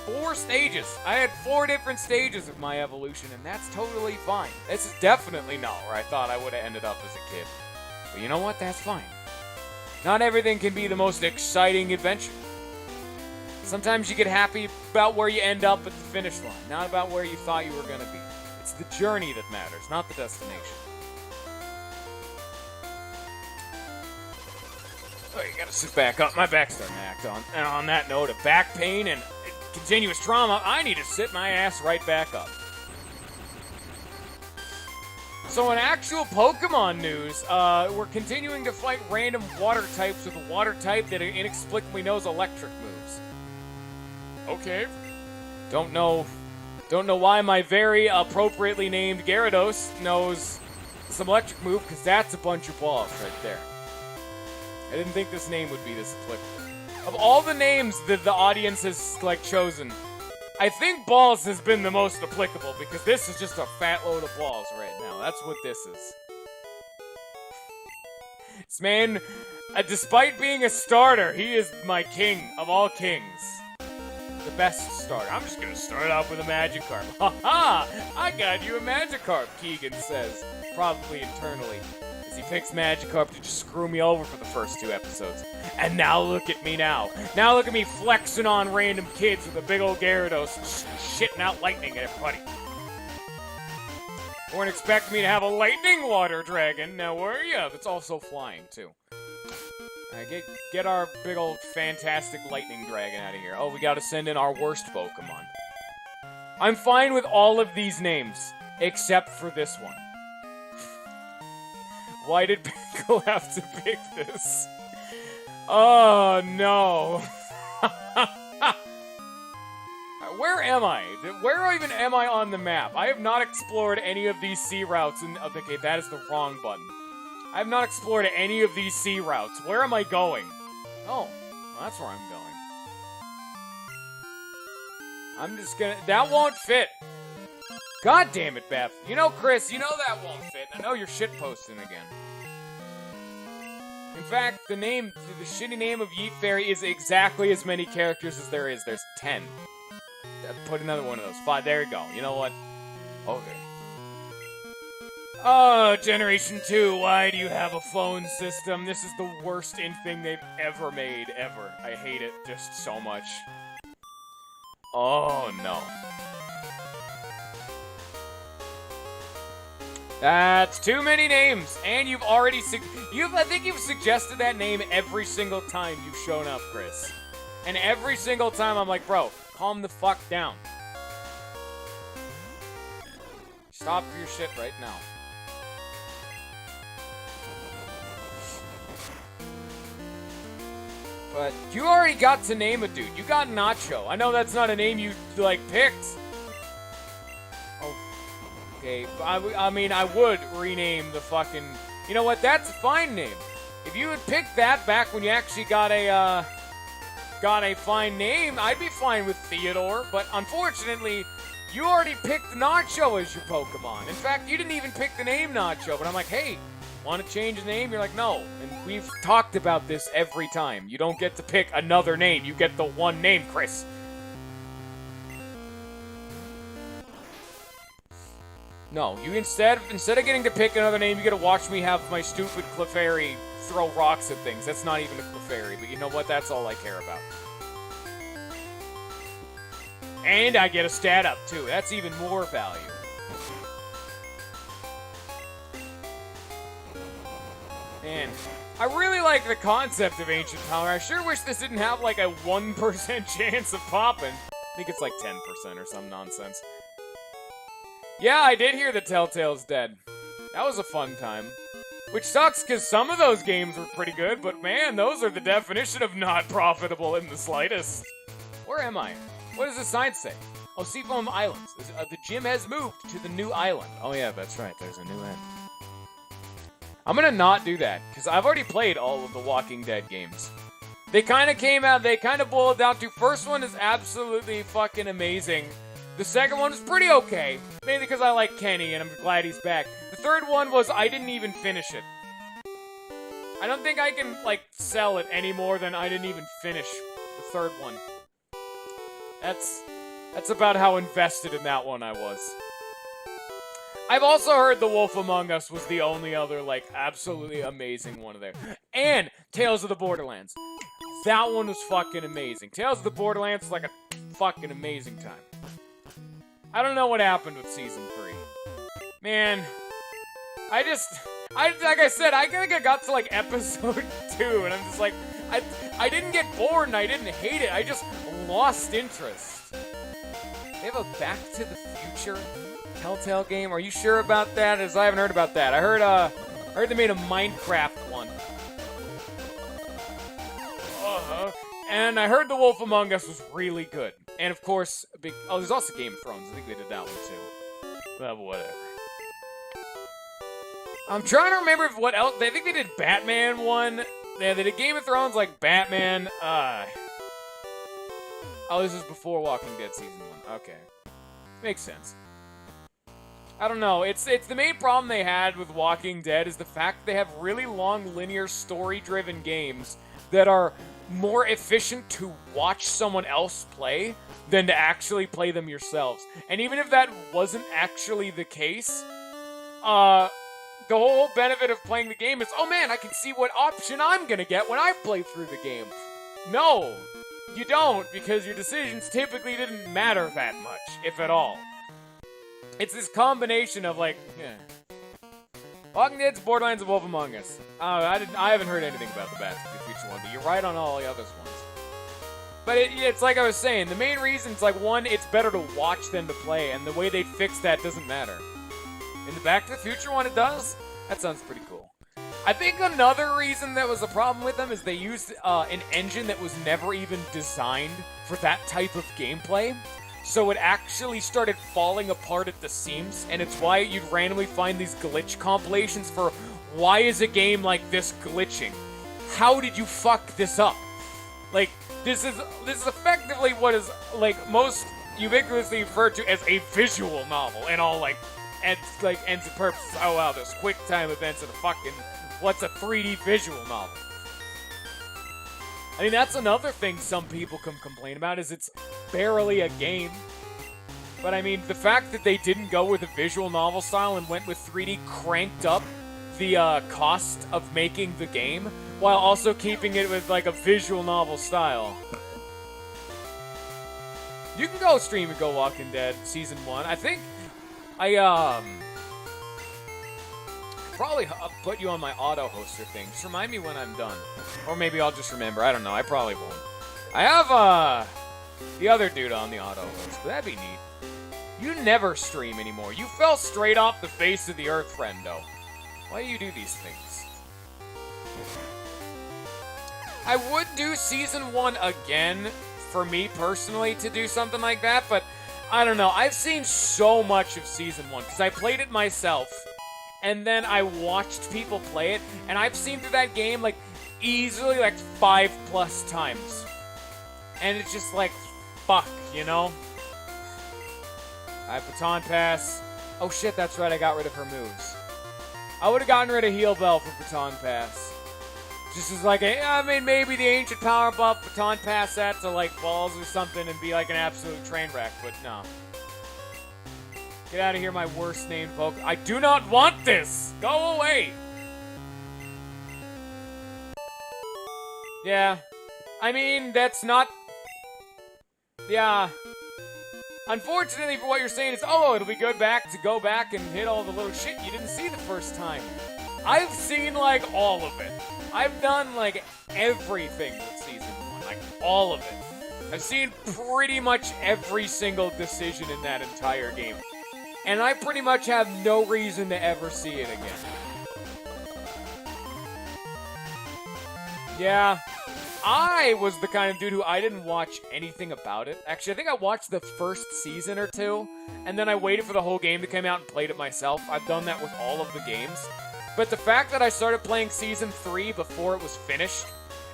4 stages. I had 4 different stages of my evolution, and that's totally fine. This is definitely not where I thought I would have ended up as a kid. But you know what? That's fine. Not everything can be the most exciting adventure. Sometimes you get happy about where you end up at the finish line, not about where you thought you were going to be. It's the journey that matters, not the destination. Oh, you gotta sit back up. My back's starting to act on. And on that note of back pain and continuous trauma, I need to sit my ass right back up. So in actual Pokemon news, we're continuing to fight random water types with a water type that inexplicably knows electric moves. Okay. Don't know why my very appropriately named Gyarados knows some electric move, because that's a bunch of balls right there. I didn't think this name would be this applicable. Of all the names that the audience has, like, chosen, I think balls has been the most applicable, because this is just a fat load of balls right now. That's what this is. This man, despite being a starter, he is my king of all kings. The best starter. I'm just gonna start off with a Magikarp. Ha ha! I got you a Magikarp, Keegan says, probably internally, because he picks Magikarp to just screw me over for the first 2 episodes. And now look at me now. Now look at me flexing on random kids with a big old Gyarados shitting out lightning at everybody. You weren't expecting me to have a lightning water dragon, now were ya? That's also flying, too. Alright, get our big old fantastic lightning dragon out of here. Oh, we gotta send in our worst Pokemon. I'm fine with all of these names, except for this one. Why did Pickle have to pick this? Oh, no. Where am I? Where even am I on the map? I have not explored any of these sea routes. Okay, that is the wrong button. I have not explored any of these sea routes. Where am I going? Oh, well, that's where I'm going. I'm just gonna... That won't fit. God damn it, Beth. You know, Chris, you know that won't fit. I know you're shitposting again. In fact, the shitty name of Yeet Fairy is exactly as many characters as there is. There's 10. Put another one of those. 5. There you go. You know what? Okay. Oh, Generation 2, why do you have a phone system? This is the worst thing they've ever made, ever. I hate it just so much. Oh, no. That's too many names, and you've already I think you've suggested that name every single time you've shown up, Chris. And every single time I'm like, bro, calm the fuck down. Stop your shit right now. But you already got to name a dude. You got Nacho. I know that's not a name you, like, picked. Oh, okay. I mean, I would rename the fucking... You know what? That's a fine name. If you had picked that back when you actually got a fine name, I'd be fine with Theodore. But unfortunately, you already picked Nacho as your Pokemon. In fact, you didn't even pick the name Nacho. But I'm like, hey, want to change the name? You're like, no. And we've talked about this every time. You don't get to pick another name. You get the one name, Chris. No, you instead of getting to pick another name, you get to watch me have my stupid Clefairy throw rocks at things. That's not even a Clefairy, but you know what? That's all I care about. And I get a stat up, too. That's even more value. Man, I really like the concept of Ancient Power. I sure wish this didn't have like a 1% chance of popping. I think it's like 10% or some nonsense. Yeah, I did hear that Telltale's dead. That was a fun time. Which sucks, because some of those games were pretty good, but man, those are the definition of not profitable in the slightest. Where am I? What does the sign say? Oh, Seafoam Islands. The gym has moved to the new island. Oh yeah, that's right, there's a new end. I'm gonna not do that, because I've already played all of the Walking Dead games. They kind of boiled down to, first one is absolutely fucking amazing. The second one is pretty okay, mainly because I like Kenny and I'm glad he's back. The third one was, I didn't even finish it. I don't think I can, like, sell it any more than I didn't even finish the third one. That's about how invested in that one I was. I've also heard The Wolf Among Us was the only other, like, absolutely amazing one of there. And Tales of the Borderlands. That one was fucking amazing. Tales of the Borderlands was like a fucking amazing time. I don't know what happened with Season 3. Man, like I said, I think I got to, like, Episode 2, and I'm just like, I didn't get bored and I didn't hate it, I just lost interest. They have a Back to the Future Telltale game? Are you sure about that? As I haven't heard about that. I heard they made a Minecraft one. And I heard The Wolf Among Us was really good. And of course, there's also Game of Thrones. I think they did that one too. But whatever. I'm trying to remember what else. I think they did Batman one. Yeah, they did Game of Thrones, like Batman. Oh, this is before Walking Dead Season 1. Okay. Makes sense. I don't know. It's the main problem they had with Walking Dead is the fact they have really long, linear, story-driven games that are more efficient to watch someone else play than to actually play them yourselves. And even if that wasn't actually the case, the whole benefit of playing the game is, oh man, I can see what option I'm gonna get when I play through the game. No, you don't, because your decisions typically didn't matter that much, if at all. It's this combination of like, Walking Dead's Borderlands and Wolf Among Us. I haven't heard anything about the Back to the Future one, but you're right on all the other ones. But it's like I was saying, the main reason is like, one, it's better to watch than to play, and the way they fix that doesn't matter. In the Back to the Future one, it does? That sounds pretty cool. I think another reason that was a problem with them is they used an engine that was never even designed for that type of gameplay. So it actually started falling apart at the seams, and it's why you'd randomly find these glitch compilations for why is a game like this glitching? How did you fuck this up? Like, this is effectively what is like most ubiquitously referred to as a visual novel and all like ends and purposes. Oh wow, there's quick time events and a fucking what's a 3D visual novel? I mean, that's another thing some people can complain about, is it's barely a game. But I mean, the fact that they didn't go with a visual novel style and went with 3D cranked up the cost of making the game, while also keeping it with like a visual novel style. You can go stream and go Walking Dead Season 1. I think probably put you on my auto-hoster thing. Just remind me when I'm done. Or maybe I'll just remember. I don't know. I probably won't. I have, the other dude on the auto-host, but that'd be neat. You never stream anymore. You fell straight off the face of the earth, friendo. Why do you do these things? I would do Season 1 again, for me personally, to do something like that, but I don't know. I've seen so much of Season 1, because I played it myself. And then I watched people play it, and I've seen through that game, like, easily, like, 5+ times. And it's just like, fuck, you know? I have Baton Pass. Oh shit, that's right, I got rid of her moves. I would've gotten rid of Heal Bell for Baton Pass. Just as like, I mean, maybe the Ancient Power buff, Baton Pass that to, like, balls or something and be like an absolute train wreck, but no. Get out of here, my worst named folk. I do not want this! Go away! Yeah. I mean, that's not... Yeah. Unfortunately, for what you're saying is, oh, it'll be good to go back and hit all the little shit you didn't see the first time. I've seen, like, all of it. I've done, like, everything with Season 1. Like, all of it. I've seen pretty much every single decision in that entire game. And I pretty much have no reason to ever see it again. Yeah. I was the kind of dude who I didn't watch anything about it. Actually, I think I watched the first season or two, and then I waited for the whole game to come out and played it myself. I've done that with all of the games. But the fact that I started playing Season 3 before it was finished,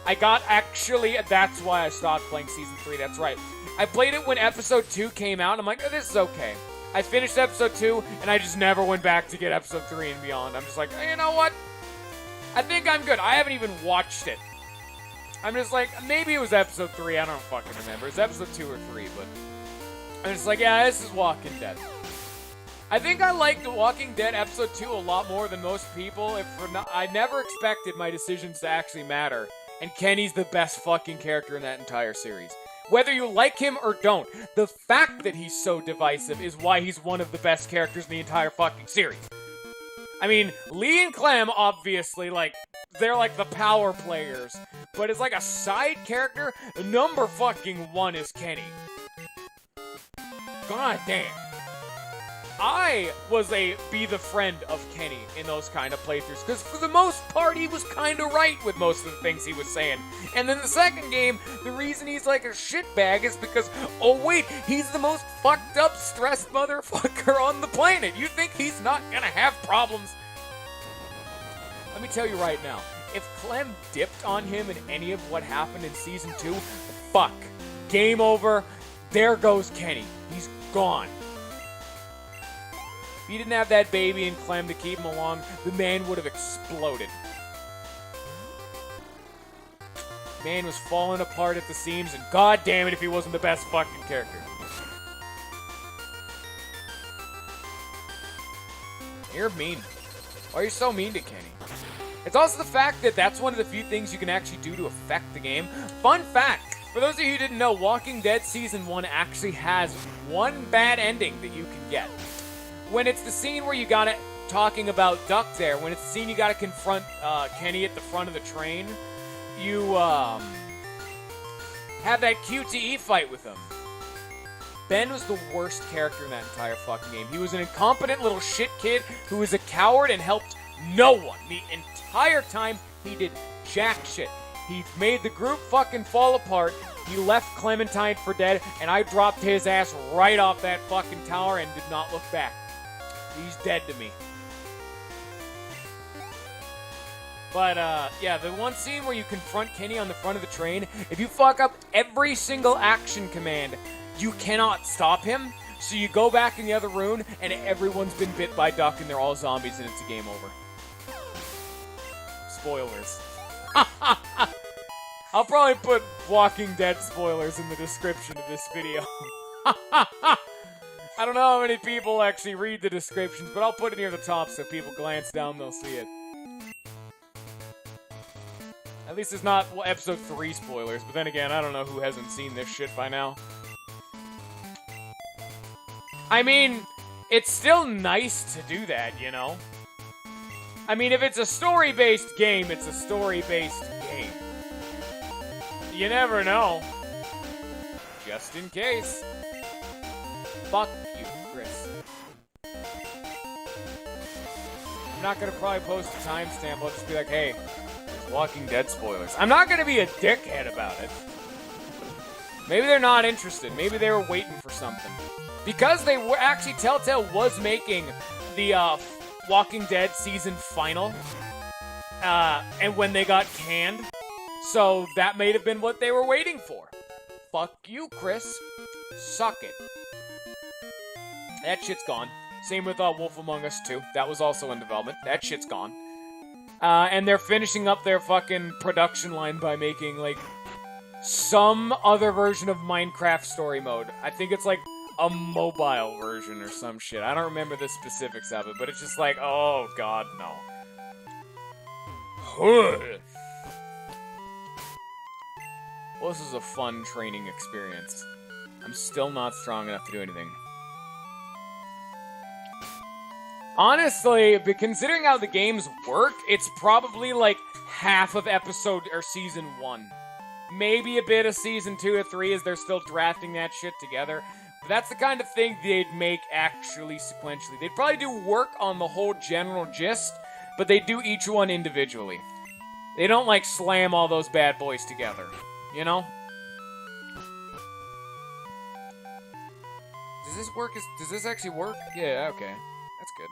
that's why I stopped playing Season 3, that's right. I played it when Episode 2 came out, and I'm like, oh, this is okay. I finished Episode 2, and I just never went back to get Episode 3 and beyond. I'm just like, hey, you know what? I think I'm good. I haven't even watched it. I'm just like, maybe it was Episode 3, I don't fucking remember. It's Episode 2 or 3, but I'm just like, yeah, this is Walking Dead. I think I liked The Walking Dead Episode 2 a lot more than most people. I never expected my decisions to actually matter, and Kenny's the best fucking character in that entire series. Whether you like him or don't, the fact that he's so divisive is why he's one of the best characters in the entire fucking series. I mean, Lee and Clem, obviously, like, they're like the power players. But as like a side character, number fucking 1 is Kenny. God damn. I was be the friend of Kenny in those kind of playthroughs, because for the most part, he was kind of right with most of the things he was saying. And then the second game, the reason he's like a shitbag is because, oh wait, he's the most fucked up, stressed motherfucker on the planet. You think he's not gonna have problems? Let me tell you right now, if Clem dipped on him in any of what happened in Season 2, fuck. Game over. There goes Kenny. He's gone. If he didn't have that baby and Clem to keep him along, the man would have exploded. Man was falling apart at the seams, and god damn it if he wasn't the best fucking character. You're mean. Why are you so mean to Kenny? It's also the fact that that's one of the few things you can actually do to affect the game. Fun fact, for those of you who didn't know, Walking Dead Season 1 actually has one bad ending that you can get. When it's the scene where you got it talking about Duck there, when it's the scene you got to confront Kenny at the front of the train, you have that QTE fight with him. Ben was the worst character in that entire fucking game. He was an incompetent little shit kid who was a coward and helped no one. The entire time, he did jack shit. He made the group fucking fall apart. He left Clementine for dead, and I dropped his ass right off that fucking tower and did not look back. He's dead to me. But, yeah, the one scene where you confront Kenny on the front of the train, if you fuck up every single action command, you cannot stop him. So you go back in the other room, and everyone's been bit by Duck, and they're all zombies, and it's a game over. Spoilers. I'll probably put Walking Dead spoilers in the description of this video. I don't know how many people actually read the descriptions, but I'll put it near the top so if people glance down, they'll see it. At least it's not episode 3 spoilers, but then again, I don't know who hasn't seen this shit by now. I mean, it's still nice to do that, you know? I mean, if it's a story-based game, it's a story-based game. You never know. Just in case. Fuck you, Chris. I'm not gonna probably post a timestamp. I'll just be like, hey, there's Walking Dead spoilers. I'm not gonna be a dickhead about it. Maybe they're not interested. Maybe they were waiting for something. Because they were actually, Telltale was making the Walking Dead season final, and when they got canned, so that may have been what they were waiting for. Fuck you, Chris. Suck it. That shit's gone. Same with Wolf Among Us 2. That was also in development. That shit's gone. And they're finishing up their fucking production line by making, like, some other version of Minecraft story mode. I think it's, like, a mobile version or some shit. I don't remember the specifics of it, but it's just like, oh god, no. Well, this is a fun training experience. I'm still not strong enough to do anything. Honestly, but considering how the games work, it's probably like half of episode or season 1. Maybe a bit of season 2 or 3 as they're still drafting that shit together. But that's the kind of thing they'd make actually sequentially. They'd probably do work on the whole general gist, but they do each one individually. They don't, like, slam all those bad boys together, you know? Does this work? Does this actually work? Yeah, okay. That's good.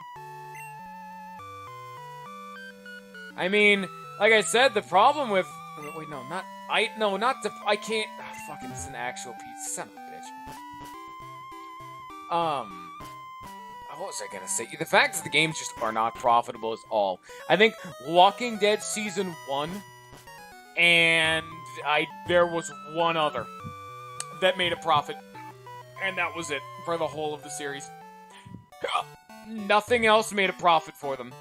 I mean, like I said, the problem with... Wait, no, not... I can't... Oh, fucking, this is an actual piece. Son of a bitch. What was I gonna say? The fact is the games just are not profitable at all. I think Walking Dead Season 1 and there was one other that made a profit. And that was it for the whole of the series. Nothing else made a profit for them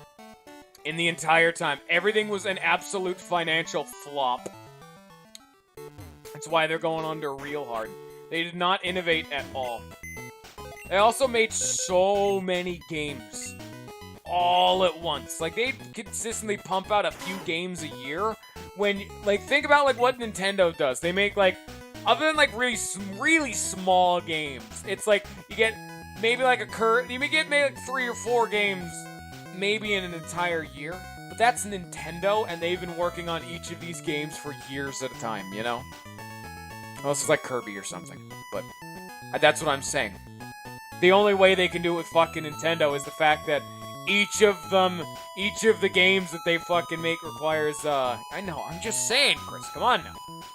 in the entire time. Everything was an absolute financial flop. That's why they're going under real hard. They did not innovate at all. They also made so many games all at once. Like, they consistently pump out a few games a year. When, like, think about, like, what Nintendo does. They make, like, other than, like, really small games, it's like, you get maybe, like, you may get maybe, like, 3 or 4 games maybe in an entire year. But that's Nintendo, and they've been working on each of these games for years at a time, you know? Unless it's like Kirby or something. But that's what I'm saying. The only way they can do it with fucking Nintendo is the fact that each of the games that they fucking make requires, I know, I'm just saying, Chris, come on now.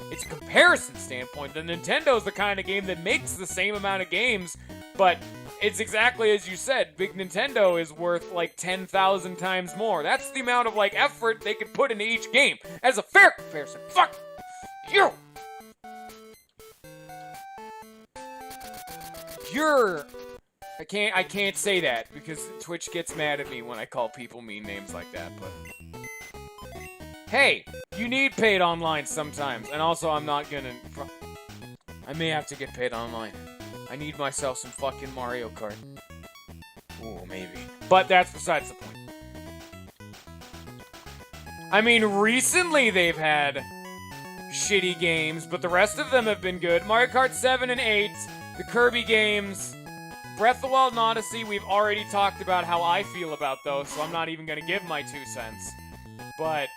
It's a comparison standpoint. The Nintendo's the kind of game that makes the same amount of games, but it's exactly as you said. Big Nintendo is worth, like, 10,000 times more. That's the amount of, like, effort they could put into each game. As a fair comparison. Fuck you! I can't say that because Twitch gets mad at me when I call people mean names like that, but... Hey, you need paid online sometimes, and also I'm not gonna... I may have to get paid online. I need myself some fucking Mario Kart. Ooh, maybe. But that's besides the point. I mean, recently they've had shitty games, but the rest of them have been good. Mario Kart 7 and 8, the Kirby games... Breath of the Wild and Odyssey, we've already talked about how I feel about those, so I'm not even gonna give my 2 cents. But,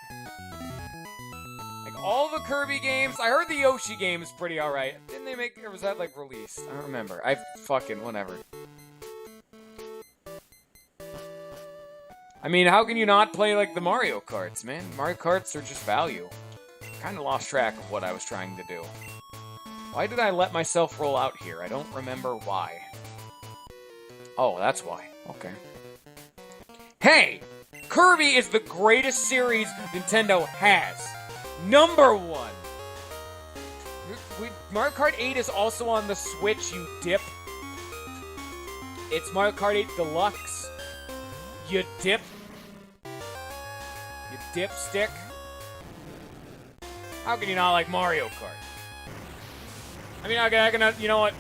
like, all the Kirby games, I heard the Yoshi game is pretty alright. Didn't they make, or was that, like, released? I don't remember. Whatever. I mean, how can you not play, like, the Mario Karts, man? Mario Karts are just value. Kinda lost track of what I was trying to do. Why did I let myself roll out here? I don't remember why. Oh, that's why. Okay. Hey! Kirby is the greatest series Nintendo has. Number 1! Mario Kart 8 is also on the Switch, you dip. It's Mario Kart 8 Deluxe. You dip. You dipstick. How can you not like Mario Kart? I mean, I can, you know what?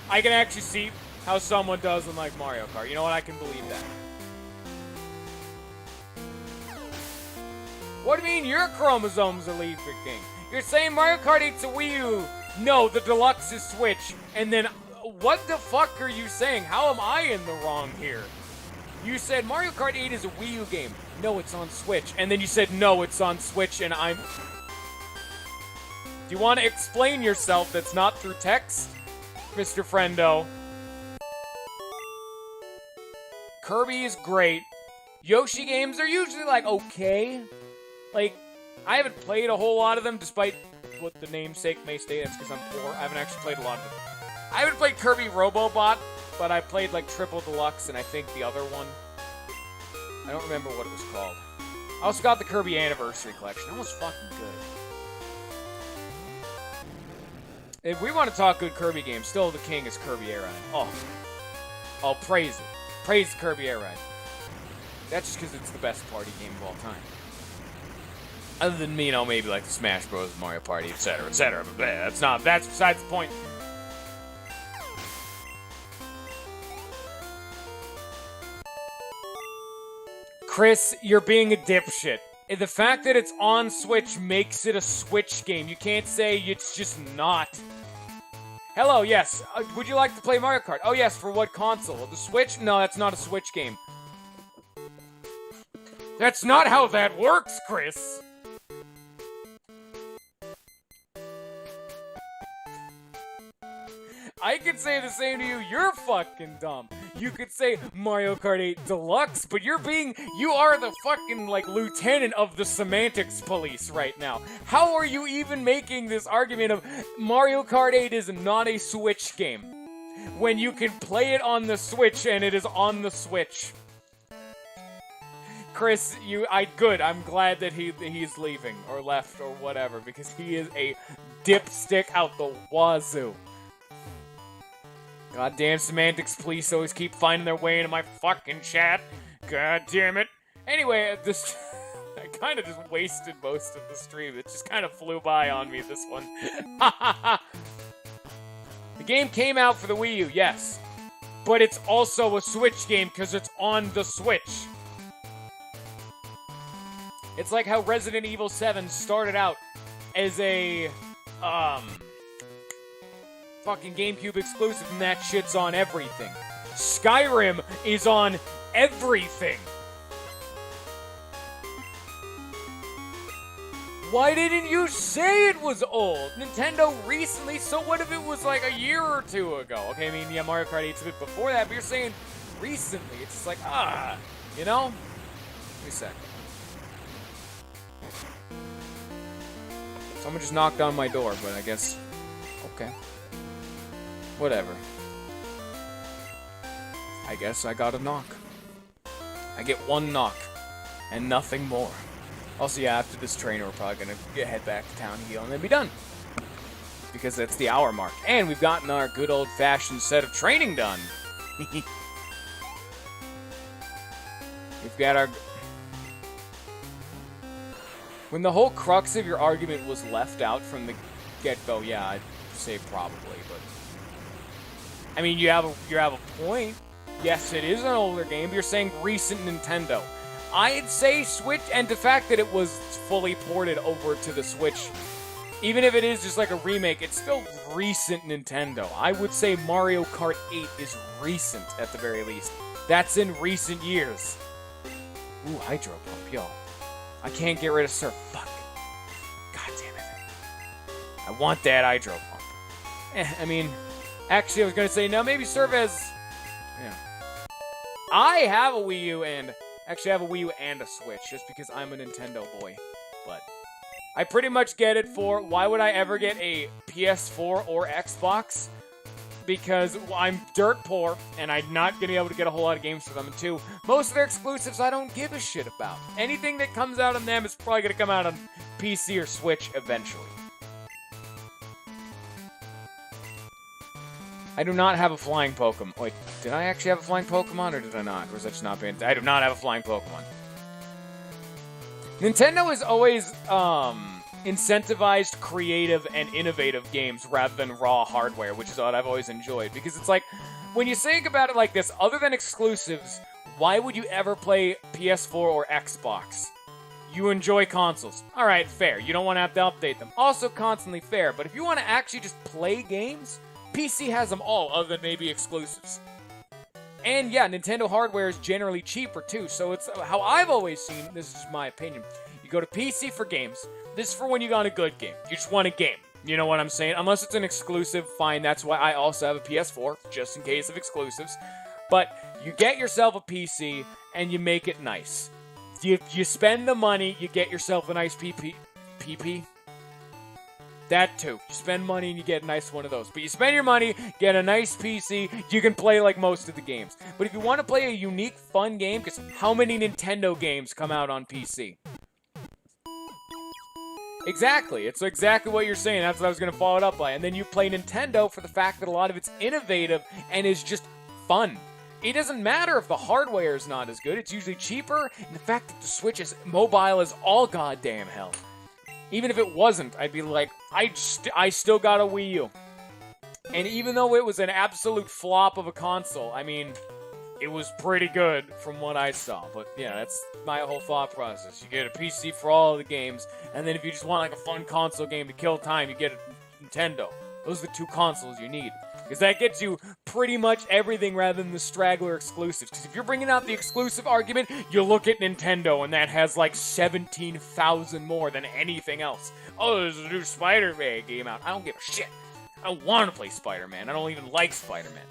I can actually see how someone doesn't like Mario Kart. You know what? I can believe that. What do you mean your chromosomes are leaking? You're saying Mario Kart 8's a Wii U. No, the Deluxe is Switch. And then, what the fuck are you saying? How am I in the wrong here? You said Mario Kart 8 is a Wii U game. No, it's on Switch. And then you said, no, it's on Switch, and I'm... Do you want to explain yourself that's not through text, Mr. Friendo? Kirby is great. Yoshi games are usually, like, okay. Like, I haven't played a whole lot of them, despite what the namesake may state. That's because I'm poor. I haven't actually played a lot of them. I haven't played Kirby Robobot, but I played, like, Triple Deluxe and I think the other one. I don't remember what it was called. I also got the Kirby Anniversary Collection. That was fucking good. If we want to talk good Kirby games, still the king is Kirby Air Ride. Oh, praise it. Praise Kirby Air Ride. That's just because it's the best party game of all time. Other than, you know, maybe like the Smash Bros, Mario Party, etc., etc. But that's besides the point. Chris, you're being a dipshit. The fact that it's on Switch makes it a Switch game. You can't say it's just not. Hello, yes. Would you like to play Mario Kart? Oh, yes. For what console? The Switch? No, that's not a Switch game. That's not how that works, Chris. I could say the same to you. You're fucking dumb. You could say Mario Kart 8 Deluxe, but you are the fucking, like, lieutenant of the semantics police right now. How are you even making this argument of Mario Kart 8 is not a Switch game when you can play it on the Switch and it is on the Switch? Chris, good. I'm glad that he's leaving or left or whatever because he is a dipstick out the wazoo. Goddamn semantics police always keep finding their way into my fucking chat. God damn it. Anyway, this I kind of just wasted most of the stream. It just kind of flew by on me, this one. The game came out for the Wii U, yes. But it's also a Switch game because it's on the Switch. It's like how Resident Evil 7 started out as a, fucking GameCube exclusive, and that shit's on everything. Skyrim is on everything. Why didn't you say it was old? Nintendo recently, so what if it was like a year or two ago? Okay, I mean, yeah, Mario Kart 8's a bit before that, but you're saying recently. It's just like, you know? Wait a sec. Someone just knocked on my door, but I guess, okay. Whatever. I guess I got a knock. I get one knock, and nothing more. Also, yeah, after this trainer, we're probably gonna head back to Town Heel and then be done. Because that's the hour mark. And we've gotten our good old-fashioned set of training done. We've got our... When the whole crux of your argument was left out from the get-go, yeah, I'd say probably, but... I mean, you have a point. Yes, it is an older game, but you're saying recent Nintendo. I'd say Switch, and the fact that it was fully ported over to the Switch, even if it is just like a remake, it's still recent Nintendo. I would say Mario Kart 8 is recent, at the very least. That's in recent years. Ooh, Hydro Pump, yo. I can't get rid of Surf. Fuck. God damn it. I want that Hydro Pump. I mean, actually, I was going to say, no, maybe Surf has... Yeah. I have a Wii U and... Actually, I have a Wii U and a Switch, just because I'm a Nintendo boy. But... I pretty much get it for, why would I ever get a PS4 or Xbox? Because I'm dirt poor, and I'm not going to be able to get a whole lot of games for them. And two, most of their exclusives I don't give a shit about. Anything that comes out on them is probably going to come out on PC or Switch eventually. I do not have a flying Pokemon. Wait, did I actually have a flying Pokemon, or did I not? Or was I just not paying attention? I do not have a flying Pokemon. Nintendo has always, incentivized creative and innovative games rather than raw hardware, which is what I've always enjoyed. Because it's like, when you think about it like this, other than exclusives, why would you ever play PS4 or Xbox? You enjoy consoles. Alright, fair. You don't want to have to update them. Also constantly fair, but if you want to actually just play games, PC has them all, other than maybe exclusives. And yeah, Nintendo hardware is generally cheaper too, so it's how I've always seen, this is just my opinion, you go to PC for games. This is for when you got a good game. You just want a game. You know what I'm saying? Unless it's an exclusive, fine. That's why I also have a PS4, just in case of exclusives. But you get yourself a PC, and you make it nice. You spend the money, you get yourself a nice PP? That too. You spend money and you get a nice one of those. But you spend your money, get a nice PC, you can play like most of the games. But if you want to play a unique, fun game, because how many Nintendo games come out on PC? Exactly. It's exactly what you're saying. That's what I was going to follow it up by. And then you play Nintendo for the fact that a lot of it's innovative and is just fun. It doesn't matter if the hardware is not as good. It's usually cheaper. And the fact that the Switch is mobile is all goddamn hell. Even if it wasn't, I'd be like, I still got a Wii U. And even though it was an absolute flop of a console, I mean, it was pretty good from what I saw. But yeah, that's my whole thought process. You get a PC for all of the games, and then if you just want like a fun console game to kill time, you get a Nintendo. Those are the two consoles you need. Because that gets you pretty much everything rather than the straggler exclusives. Because if you're bringing out the exclusive argument, you look at Nintendo, and that has like 17,000 more than anything else. Oh, there's a new Spider-Man game out. I don't give a shit. I don't want to play Spider-Man. I don't even like Spider-Man.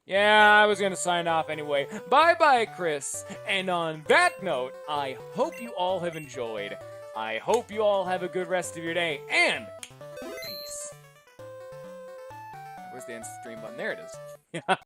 Yeah, I was going to sign off anyway. Bye-bye, Chris. And on that note, I hope you all have enjoyed. I hope you all have a good rest of your day. And peace. Where's the end stream button? There it is.